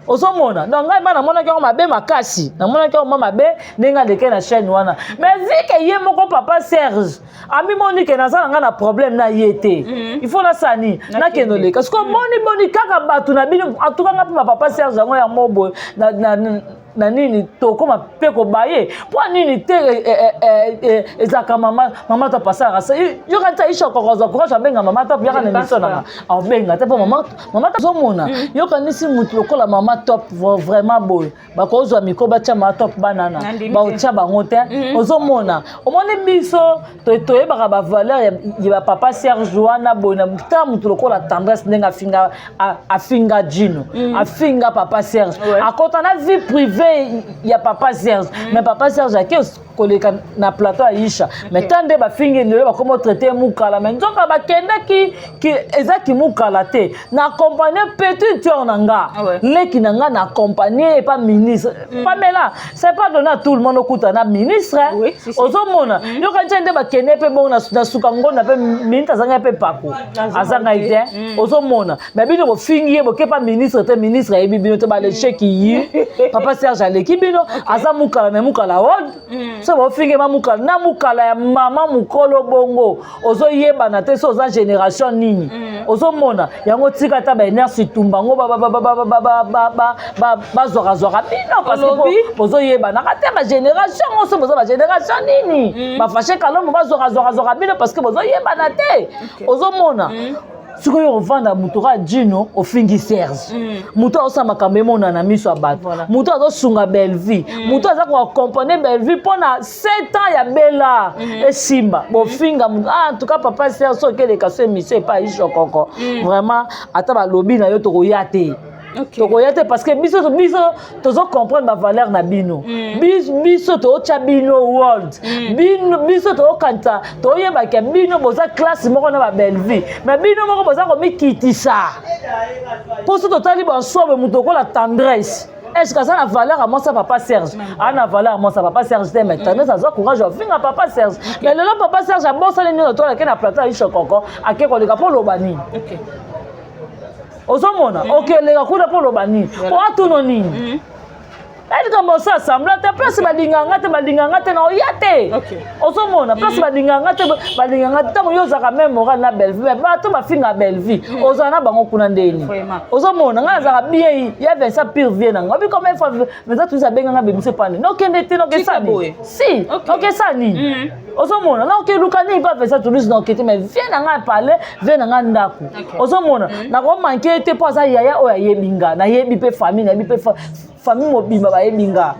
ozomona donc ngai bana mona ko mabe makasi na mona ko mama mabe ndenge leke na chaîne wana mais zike ye moko papa Serge ami moni ke na sala nga na problème na yete il faut la sani na keno leka parce que moni kaka batu na bino atukanga pe papa Serge ngo ya mobo na nini tokoma pe ko baye po nini te ezaka mama to pasara yo kanta isha kokoza courage benga mama to yaka na miso na benga te po mama to zomona yo kanisi mutu lokola mama top vraiment boy bakozwa miko bacha ma top banana ba ocha bango te ozomona omoni biso to yebaka ba valeur ya papa Serge wana boy na ta mutu lokola tendresse ndenga afinga Jino afinga papa Serge akota na vie privée ya papa Serge mais papa Serge a koleka na plateau Aisha mais tande ba fingi lelo ba komo traiter mukala mais nzoka ba kenda ki ezaki mukala te na accompagner petit tueur nanga leki nanga na accompagner et pas ministre Pamela c'est pas donné à tout le monde okuta na ministre ozomona yo ka tende ba kende pe bon na suka ngona pe ministre azanga pe pako azanga ite ozomona mais bino bo fingi bo ke pas ministre te ministre e bibino te ba le chèque yi papa Serge aleki bino aza mukala mais mukala wod so bo fingi ma mukala na mukala ya mama Mukolo bongo ozo yeba na te so za génération nini ozomona yango tika ta ba énergie tumba ngo ba zora bino parce que ozo yeba na kata ba génération oso bozo ba génération nini ba fâché kalombo ba zora bino parce que bozo yeba na te ozomona siko yo vanda mutura Jino ofingi Serge muto osa makambe mona na miso abatu muto azo sunga Bellevie muto aza ko accompagner Bellevie pona 7 ans ya bela et simba bo finga en tout cas papa Serge so ke le kaso mission pas Aisha koko vraiment ata ba lobby na yo to koyate tokoyate parce que biso tozo comprendre ma valeur na bino biso to chabino world biso to kanta to yeba ke bino boza classe moko na ba Bellevie mais bino moko boza ko mikitisa pour ce total bon sobe muto ko la tendresse. Est-ce que ça a valeur à moi ça papa Serge a valeur à moi ça papa Serge maintenant ça a courage à finir papa Serge mais le papa Serge a bossé les nous toi qui na plateau Aisha koko akeko le kapo lobani ozomona okelega kuna po lobani po atuno nini elle comme ça semble ta place balinganga te na oyate ozomona place balinganga te yo zaka même moral na Bellevie ba to ba finga Bellevie ozana bango kuna ndeni ozomona nga zaka bien ya vensa pire vie na ngobi comme une fois mais ça tout ça benga be monsieur pani no kende te no ke sani si no ke sani ozomona na ke lukani ba vensa tout nous no kete mais viens na nga parler viens na nga ndako ozomona na ko manquer te po za yaya o ya yebinga na yebi pe famille na yebi pe famille mobimba ba yebinga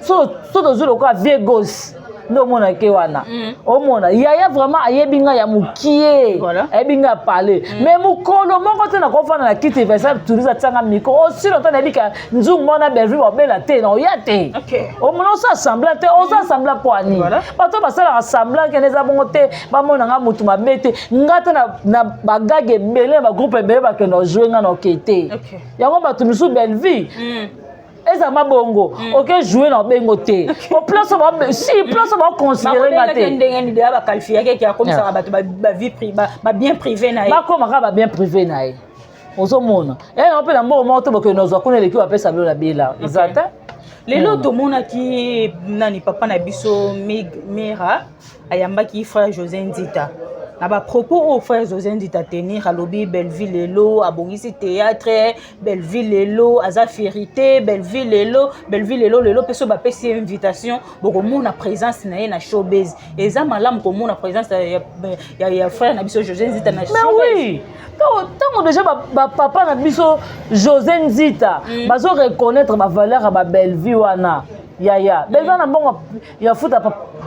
so to zolo ko vie gosse ndo mona ke wana omona yaya vraiment ayebinga ya mukie ayebinga parler mais mukolo moko te na kofana na kiti versaire tourisme tsanga miko aussi longtemps na bika nzungu mona Bellevue wa bela te na oya te omona osa assembler te osa assembler poani bato basala assembler ke neza bongo te ba mona nga mutu mabete ngata na bagage belé ba groupe belé ba ke no jouer nga no kete yango bato misu Bellevue eza mabongo OK jouer na bengo te au place ba considérer nga te ndenge ni ba qualifier ke ya comme ça bato ba vie privée ba bien privé na ye ba koma ka ba bien privé na ye ozomona on peut na mbo moto boke nozwa kuna leki wa pesa lola bela exact lelo tomona ki nani papa na biso Mira ayambaki frère José Nzita na ba propos au frère José Nzita tenir à lobby Bellevue lelo abongisi théâtre Bellevue lelo aza vérité Bellevue lelo peso ba pesi invitation boko mona présence na ye na showbiz eza malamu ko mona présence ya frère na biso José Nzita na showbiz. Mais oui tant déjà papa na biso José Nzita bazo reconnaître ma valeur à ba Bellevue wana yaya beza na bongo ya futa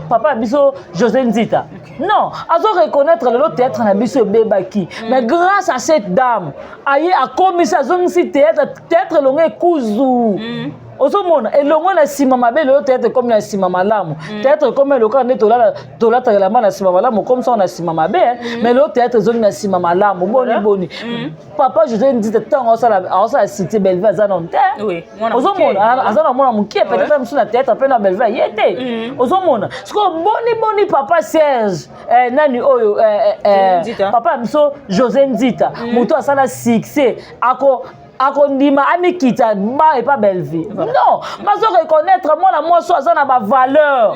papa biso José Nzita non azo reconnaître le théâtre na biso bebaki mais grâce à cette dame aye a commis ça zone si théâtre longue kuzu ozomona elongo na sima mabe le théâtre comme na sima malamu théâtre comme le cas tola la na sima malamu comme ça on a sima mabe mais le théâtre zone na sima malamu boni papa José Nzita tango ça cité Bellevue azana te ozomona azana mona mukie peut-être même sur la théâtre pe na Bellevue yete ozomona siko boni papa Serge nani oyo papa miso José Nzita muto asala succès akondima amikita ba et pas Bellevue non mazo reconnaître moi so azana ba valeur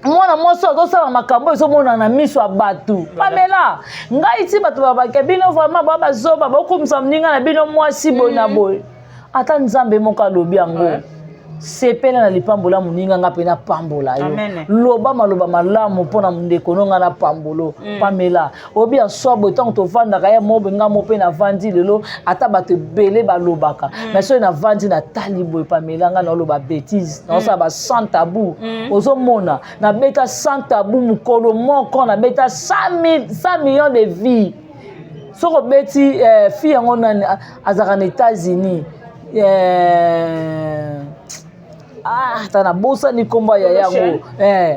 moi so azosala makambo ezomona na miso ya bato pamela ngai ti bato babake bino vraiment bazoba bokumisa mninga na bino mwasi boy na boy ata nzambe moko alobi yango sepela na lipambola muninga nga pe na pambola yo loba maloba malamu mpona ndeko nonga na pambolo pamela obi asobo tant to vanda kaya mobe nga mo pe na vandi lelo ata bato belé balobaka mais so na vandi na talibo pamela nga na loba bêtise na ça ba sans tabou ozomona na beta sans tabou mukolo moko na beta 100 millions de vies soko beti fille yango na azaka na États-Unis tana bosa ni komba ya yango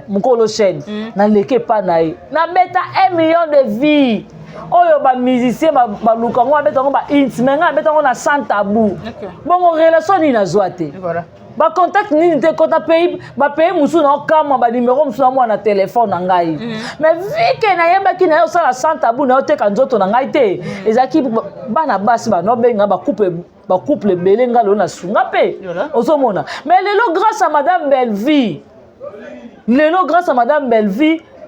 mukolo chaîne na leke pa na ye na beta 1 million de vies oyo ba musicien ba luka ngo beta ngo ba intime nga beta ngo na sans tabou bongo relation ni na zoate ba contact ni te kota pays ba pays musu na okama ba numéro musu na mo na téléphone na ngai mais vu que na yeba ki na yo sala sans tabou na oteka nzoto na ngai te ezaki bana basi ba no benga ba couple belenga lo na sunga pe ozomona mais lelo grâce à madame Bellevue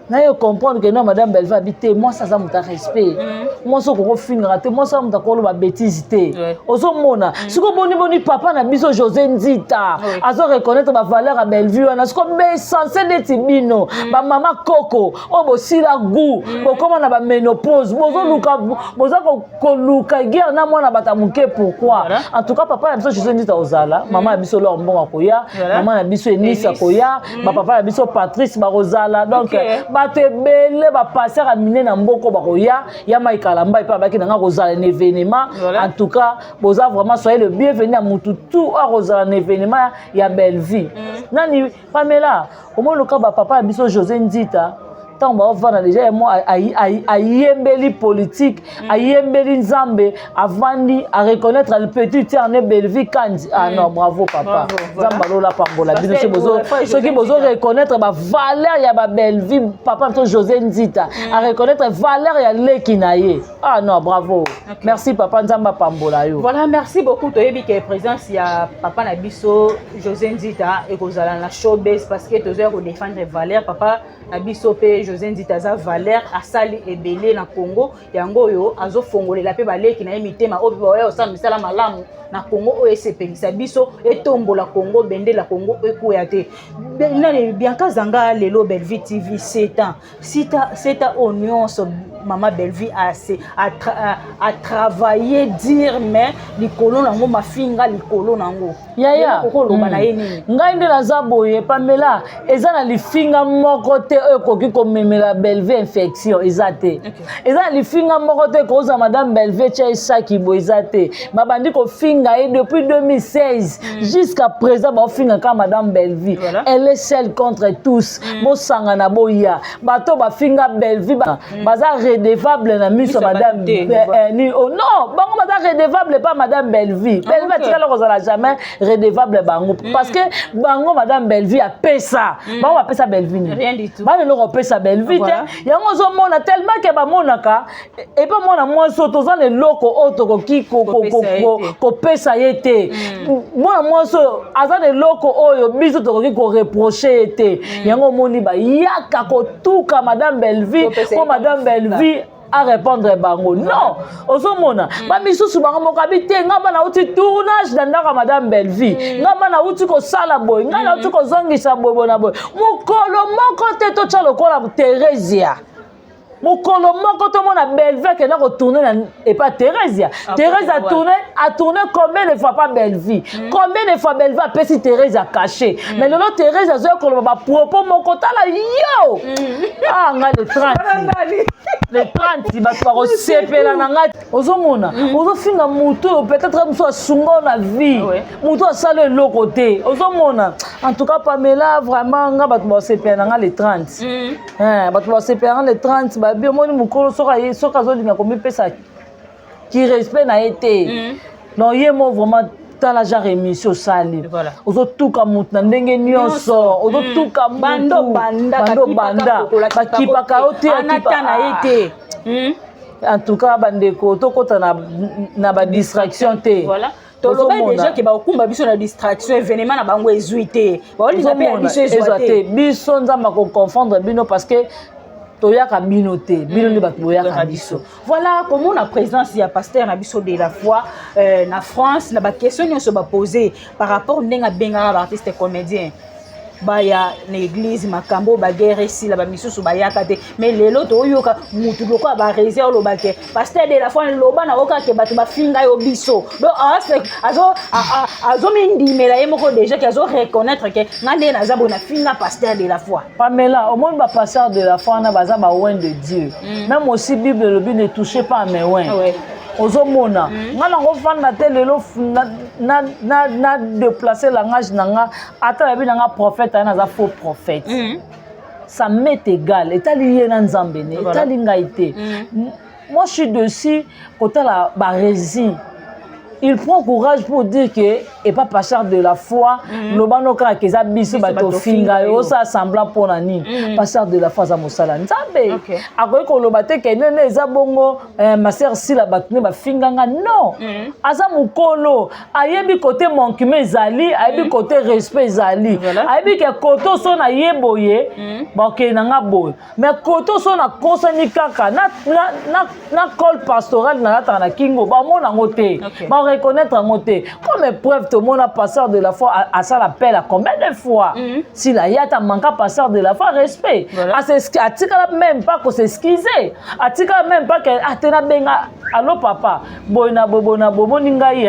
na yo comprendre que non madame Bellevue habité moi ça ça muta respect moi so ko finira te moi ça muta ko lo ba bêtise te ozomona siko boni papa na biso José Nzita azo reconnaître ba valeur à Bellevue na siko be censé d'être bino ba mama Coco o bo sila gu bo comment na ba ménopause bozo luka bozo ko luka guerre na mwana bata muke pourquoi en tout cas papa na biso José Nzita ozala mama na biso lo mbongo koya mama na biso Enisa koya ba papa na biso Patrice ba rozala donc bato ebele bapasser amine na mboko bakoya ya maikala mbai pa baki na nga kozala un événement en tout cas boza vraiment soyez le bienvenu à mututu a kozala un événement ya Bellevue nani Pamela omoloka ba papa biso José Nzita tant ba ovana déjà moi ayembeli politique ayembeli nzambe avandi à reconnaître le petit terne Bellevue kandi non bravo papa nzamba lola pambola bino ceux qui bozo reconnaître ba valeur ya ba Bellevue papa to José Nzita à reconnaître valeur ya leki na ye non bravo merci papa nzamba pambola yo voilà merci beaucoup toyebi que présence ya papa na biso José Nzita et kozala na showbiz parce que tozo ko défendre valeur papa na biso pe José Nzita za valeur asali ebele na Congo yango yo azo fongolela pe baleki na mitema obi ba osa misala malamu na Congo o esepelisa biso etombola Congo bendela Congo ekoya te nani Bianca Zanga lelo Bellevue TV 7 ans sita oignon maman Belleville a travaillé dire mais likolo nango mafinga likolo nango yaya kokoloba na ye nini ngai nde naza boye Pamela eza na lifinga moko te ekoki komemela Belleville infection eza te eza na lifinga moko te koza madame Belleville tia esaki boye eza te babandi kofinga ye depuis 2016 jusqu'à présent baofinga ka madame Belleville elle est seule contre tous bosanga na boya bato bafinga Belleville baza redevable na miso madame oh non bango baza redevable pas madame Belleville Belleville tikala kozala jamais redevable bango parce que bango madame Belleville a pesa bango pesa Belleville rien du tout ba le pesa Belleville yango zo mona tellement que ba monaka et pas mona moi so toza ne loko auto ko pesa yete moi so aza ne loko oyo biso to ko reprocher yete yango moni ba yaka ko tuka madame Belleville ko madame Belleville à répondre bango non ozomona ba misusu bango mokabite ngamba na uti tournage dandaka madame Belleville ngamba na uti ko sala boy ngamba na uti ko zongisa boy na boy mukolo moko te to tshalo kola Theresia mukolo moko to mona Belleville ke na ko tourner et pas Theresia Thérèse a tourné combien de fois pas Belleville combien de fois Belleville a pesi Thérèse a caché mais le Thérèse a zo ko ba propos moko tala yo ah nga le 30 le 30 ba ko sepela na nga ozomona ozofinga mutu peut-être muso sungo na vie mutu asale le côté ozomona en tout cas Pamela vraiment nga ba ko sepela na nga le 30 ba ko sepela le 30 ba bi moni mukolo soka zolinga komipesa qui respect na été non yemo vraiment tala genre émission sali ozotuka mutu na ndenge nyonso ozotuka bando banda bakipaka ote anata na été en tout cas bandeko tokota na ba distraction te voilà toloba déjà ke ba okumba biso na distraction événement na bango ezuité ba olinga pe biso ezuité biso nzamba ko confondre bino parce que toyaka bino te bino ni bato boyaka biso voilà comment la présence ya pasteur na biso de la foi na France na ba question nyonso ba poser par rapport ndenga benga ba artiste comédien baya na église makambo ba guerre ici la ba misusu bayaka te mais lelo to yoka mutu loko ba réserve lo ba ke pasteur de la foi loba na oka ke bato ba finga yo biso donc azo mindimela ye moko déjà que azo reconnaître que ngande na zabo na finga pasteur de la foi Pamela au monde ba pasteur de la foi na baza ba oin de Dieu même aussi Bible le but ne touchez pas à mes oins ozomona ngana ngofanda te lelo na déplacer langage nanga ata yabi nanga prophète ana za faux prophète ça m'est égal etali ye na nzambe ne etali ngai te moi je suis dessus côté la barésie il prend courage pour dire que et pas pasteur de la foi lobano ka keza biso bato finga yo ça semblant pour nani pasteur de la foi za mosala nzambe akoyi ko lobate ke nene eza bongo ma sœur Sila batune ba finganga non aza mukolo ayebi côté manquement ezali ayebi côté respect ezali ayebi ke koto so na yeboye ba ke nanga boy mais koto so na kosani kaka na col pastoral na lata na kingo ba mona ngote ba reconnaître ngote comme épreuve tout le monde a passeur de la foi à ça l'appel à combien de fois si la yata manka passeur de la foi respect à tika même pas qu'on s'excuser à tika même pas que atena benga allo papa boina bobo ningai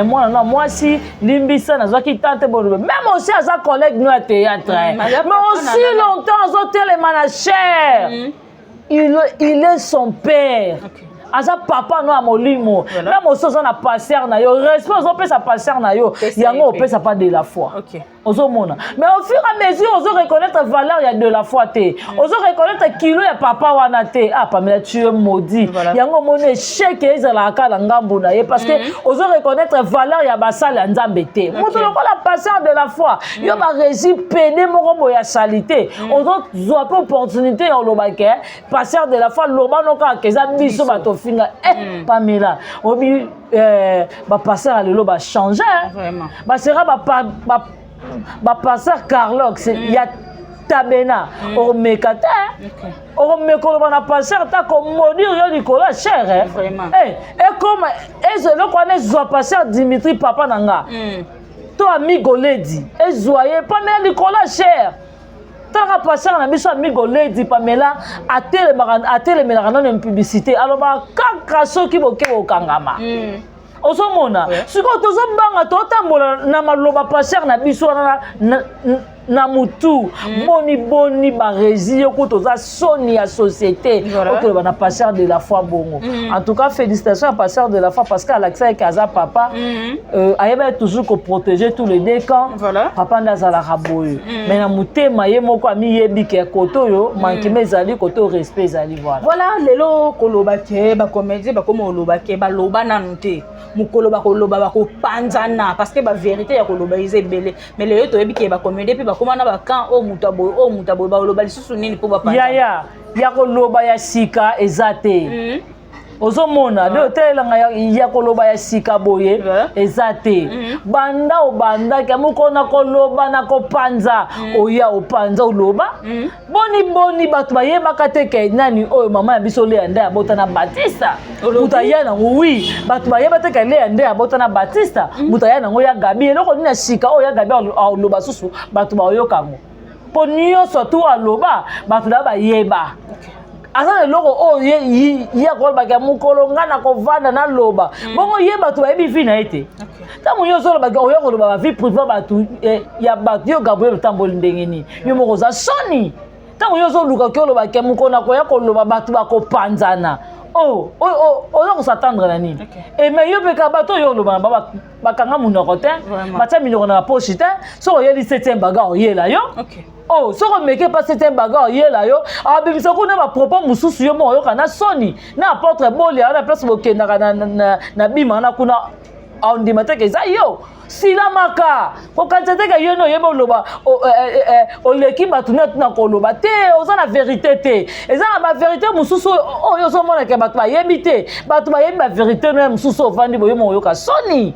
moi si limbisa na zaki tante bobo même aussi à sa collègue nous à théâtre mais aussi longtemps aux hôtels et manager il est son père aza papa no amolimo même osoza na passer na yo respect ozo pesa passer na yo yango opesa pas de la foi ozomona mais au fur et à mesure ozo reconnaître valeur ya de la foi te ozo reconnaître kilo ya papa wana te ah Pamela tu es maudit yango mona échec ezala ka na ngambo na ye parce que ozo reconnaître valeur ya basala nzambe te moto lokola passer de la foi yo ba rési pédé moko boya salité ozo zo pas opportunité ya lobake passer de la foi lobano ka keza biso bato finga Pamela obi ba passer à lelo ba changer vraiment ba sera ba passer Carlox il y a tabena au mekata au mekolo bana passer ta comme maudire yo Nicolas cher vraiment et comme est le connaît zo passer Dimitri papa nanga to amigo lady et zoyer Pamela Nicolas cher Tala passer na biso amigo Lady Pamela atelemelaka nano une publicité aloba kaka soki boke bokangama ozomona sikoyo tozobanga totambola na maloba passer na biso na mutu boni barezi yoko toza soni ya société oto ba na passer de la foi bongo. En tout cas félicitations à passer de la foi parce que Alexa Kaza papa ayeba toujours ko protéger tous les deux camps. Papa ndazala raboyo mais na mutema ye moko ami yebi ke koto yo mankime ezali koto respect ezali voilà lelo koloba ke ba comédie ba komo loba ke ba loba nanu te mukolo ba koloba ba ko panzana parce que ba vérité ya koloba izebele mais lelo to yebi ke ba comédie pe ba komana ba kan o mutabo ba loba lisusu nini po ba panzana ya koloba ya sika ezate ozomona de hotelanga ya koloba ya sika boye ezate banda obanda kamuko na koloba na kopanza oya opanza oloba boni batu bayebaka te ke nani oyo mama ya biso le ande abota na Batista mutaya na oui batu bayeba te ke le ande abota na Batista mutaya na ngoya gabi eloko ni na sika oyo ya gabi oloba susu batu bayokango ponio surtout aloba batu da bayeba asa loko o ye ko ba ga mukolo ngana ko vanda na loba bongo ye batu ba ebi na ete tamu yo solo ba o yo ko ba vie privée batu ya batu yo Gabriel tamboli ndengeni yo moko za soni tamu yo solo luka ko loba ke mukona ko ya ko loba batu ba ko panzana o ko s'attendre na nini et mais yo pe ka bato yo loba ba kanga munoko te batia minoko na poche te so yo 17e baga o ye la yo oh soko meke pas c'est un bagarre hier là yo abimisa ko na ba propos mususu yo mo yo kana soni na apôtre boli na place boke na bima na kuna on dit matin que ça yo sila maka ko kanzate ka yo no yebo loba o leki batu na ko loba te oza na vérité te eza na ba vérité mususu o yo so mona ke batu ba yebite batu ba yebi ba vérité no mususu vandi boyo mo yo ka soni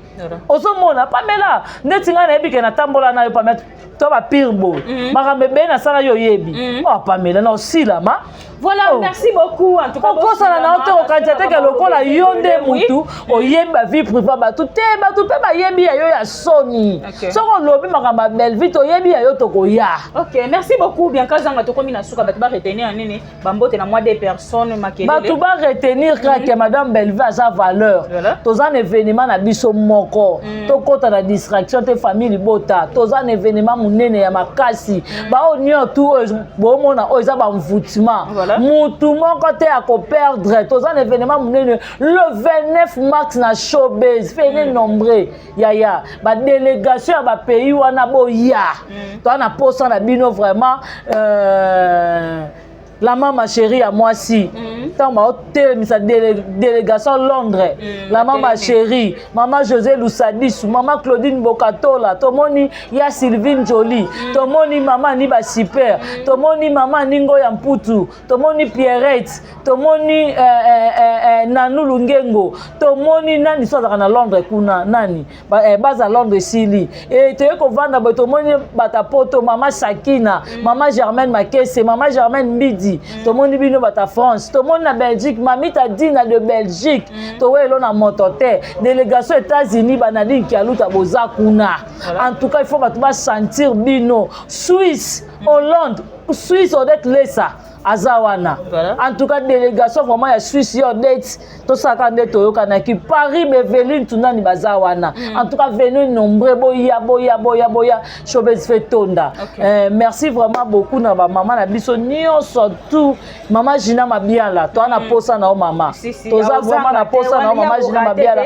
ozo mona Pamela netinga na yebike na tambola na yo Pamela to ba pirbo makambe be na sala yo yebi Pamela na osila ma. Voilà, merci beaucoup. En tout cas, on ça na auto kanzate ke lokola yonde mutu o yeba vie privée batu te batu pe ba yebi yo ya soni soko lobi makamba belle vite oyebi yo tokoya. OK, merci beaucoup. Bien kazanga to komi na suka batu ba retenir nini bambote na moi des personnes makelele batu ba retenir que madame Belleville a sa valeur tozan événement na biso moko to kota na distraction te famille bota tozan événement munene ya makasi ba onyo tout bo mona o za ba mvutima mutu moko te a ko perdre tozan événement munene le 29 mars na showbiz fene nombreux ya ba délégation ba pays wana boya to na posa na bino vraiment la maman chérie à moi si tant ma misa délégation Londres la maman chérie maman José Lussadis maman Claudine Bokatola tomoni ya Sylvine Jolie tomoni maman ni ba super tomoni maman Ningo ya Mputu tomoni Pierrette tomoni Nanou Lungengo tomoni nani soza na Londres kuna nani baza Londres sili et te ko vanda ba tomoni batapoto maman Sakina maman Germaine Makese maman Germaine Midi tout le monde bino bata France tout le monde na Belgique mamita dina de Belgique to welo na motote délégation États-Unis banadine ki aluta boza kuna en tout cas il faut ba sentir bino Suisse Hollande Suisse odette lesa azawana en tout cas délégation vraiment ya Suisse yo date to saka ndeto yokana ki Paris Beveline tunani bazawana en tout cas venu nombreux boya showbiz fait tonda merci vraiment beaucoup na ba maman na biso nio surtout maman Gina Mabiala to na posa na o mama to za vraiment na posa na o mama Gina Mabiala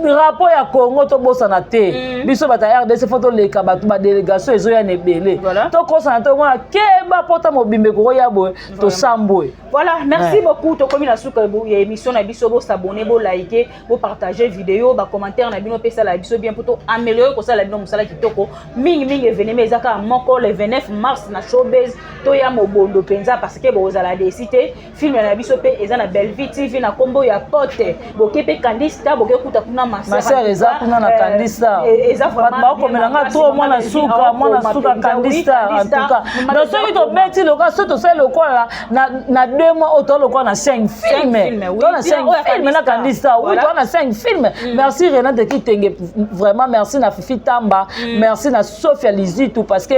rapport ya Congo to bosa na te biso bata RDC photo le kabatu ba délégation ezo ya nebele to kosa na to mona keba pota mobimbe ko ya boy to samboy. Voilà, merci beaucoup. To komi na suka ya émission na biso bo s'abonner, bo liker, bo partager vidéo, ba commentaire na bino pesa la biso bien pour to améliorer ko sala bino musala kitoko. Mingi événement ezaka moko le 29 mars na showbiz to ya mobondo penza parce que bo zala décider film na biso pe eza na Belleville TV na kombo ya pote. Bo kepe Candista bo ke kuta kuna masera eza kuna na Candista. Eza vraiment ba ko melanga to mwana suka Candista en tout cas. Donc ceux qui to beti le cas to c'est le quoi na 2 mois autant le quoi on a 5 films on a 5 films na kandista oui on a 5 films merci Renate Kitenge vraiment merci na Fifi Tamba merci na Sophia Lizitou parce que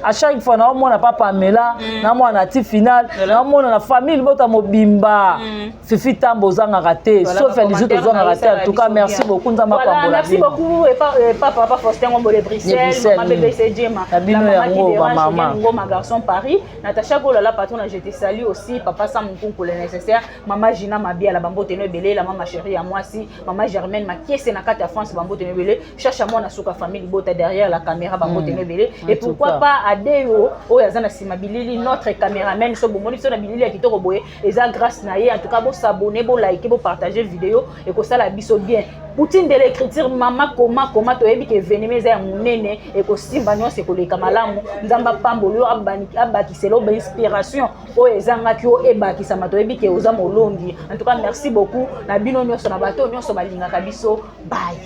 à chaque fois na on n'a pas Pamela na moi na ti final na on na famille bota mobimba Fifi Tamba ozanga raté Sophia Lizitou ozanga raté en tout cas merci beaucoup nzamba pa merci beaucoup et papa Faustin Ngombo de Bruxelles maman BBC Djema la maman qui ma garçon Paris Natacha Golala patron je te salue aussi papa Sam Nkunku le nécessaire maman Gina Mabia la bambo teno belé la maman chérie à moi si maman Germaine ma qui est na carte France bambo teno belé cherche à moi na suka famille bota derrière la caméra bambo teno belé et pourquoi pas Adeo o yazana simabilili notre caméraman so bomoni so na bilili ya kitoko boye eza grâce na ye en tout cas bo s'abonner bo liker bo partager vidéo et ko ça la biso bien Poutine de l'écriture maman comment to ebi ke venimeza ya munene et ko simba nyonse ko leka malamu nzamba pambolo abakiselo ba inspiration o ezanga ki o ebakisa mato ebi ke oza molongi en tout cas merci beaucoup na bino nyonso na bato nyonso balingaka biso bye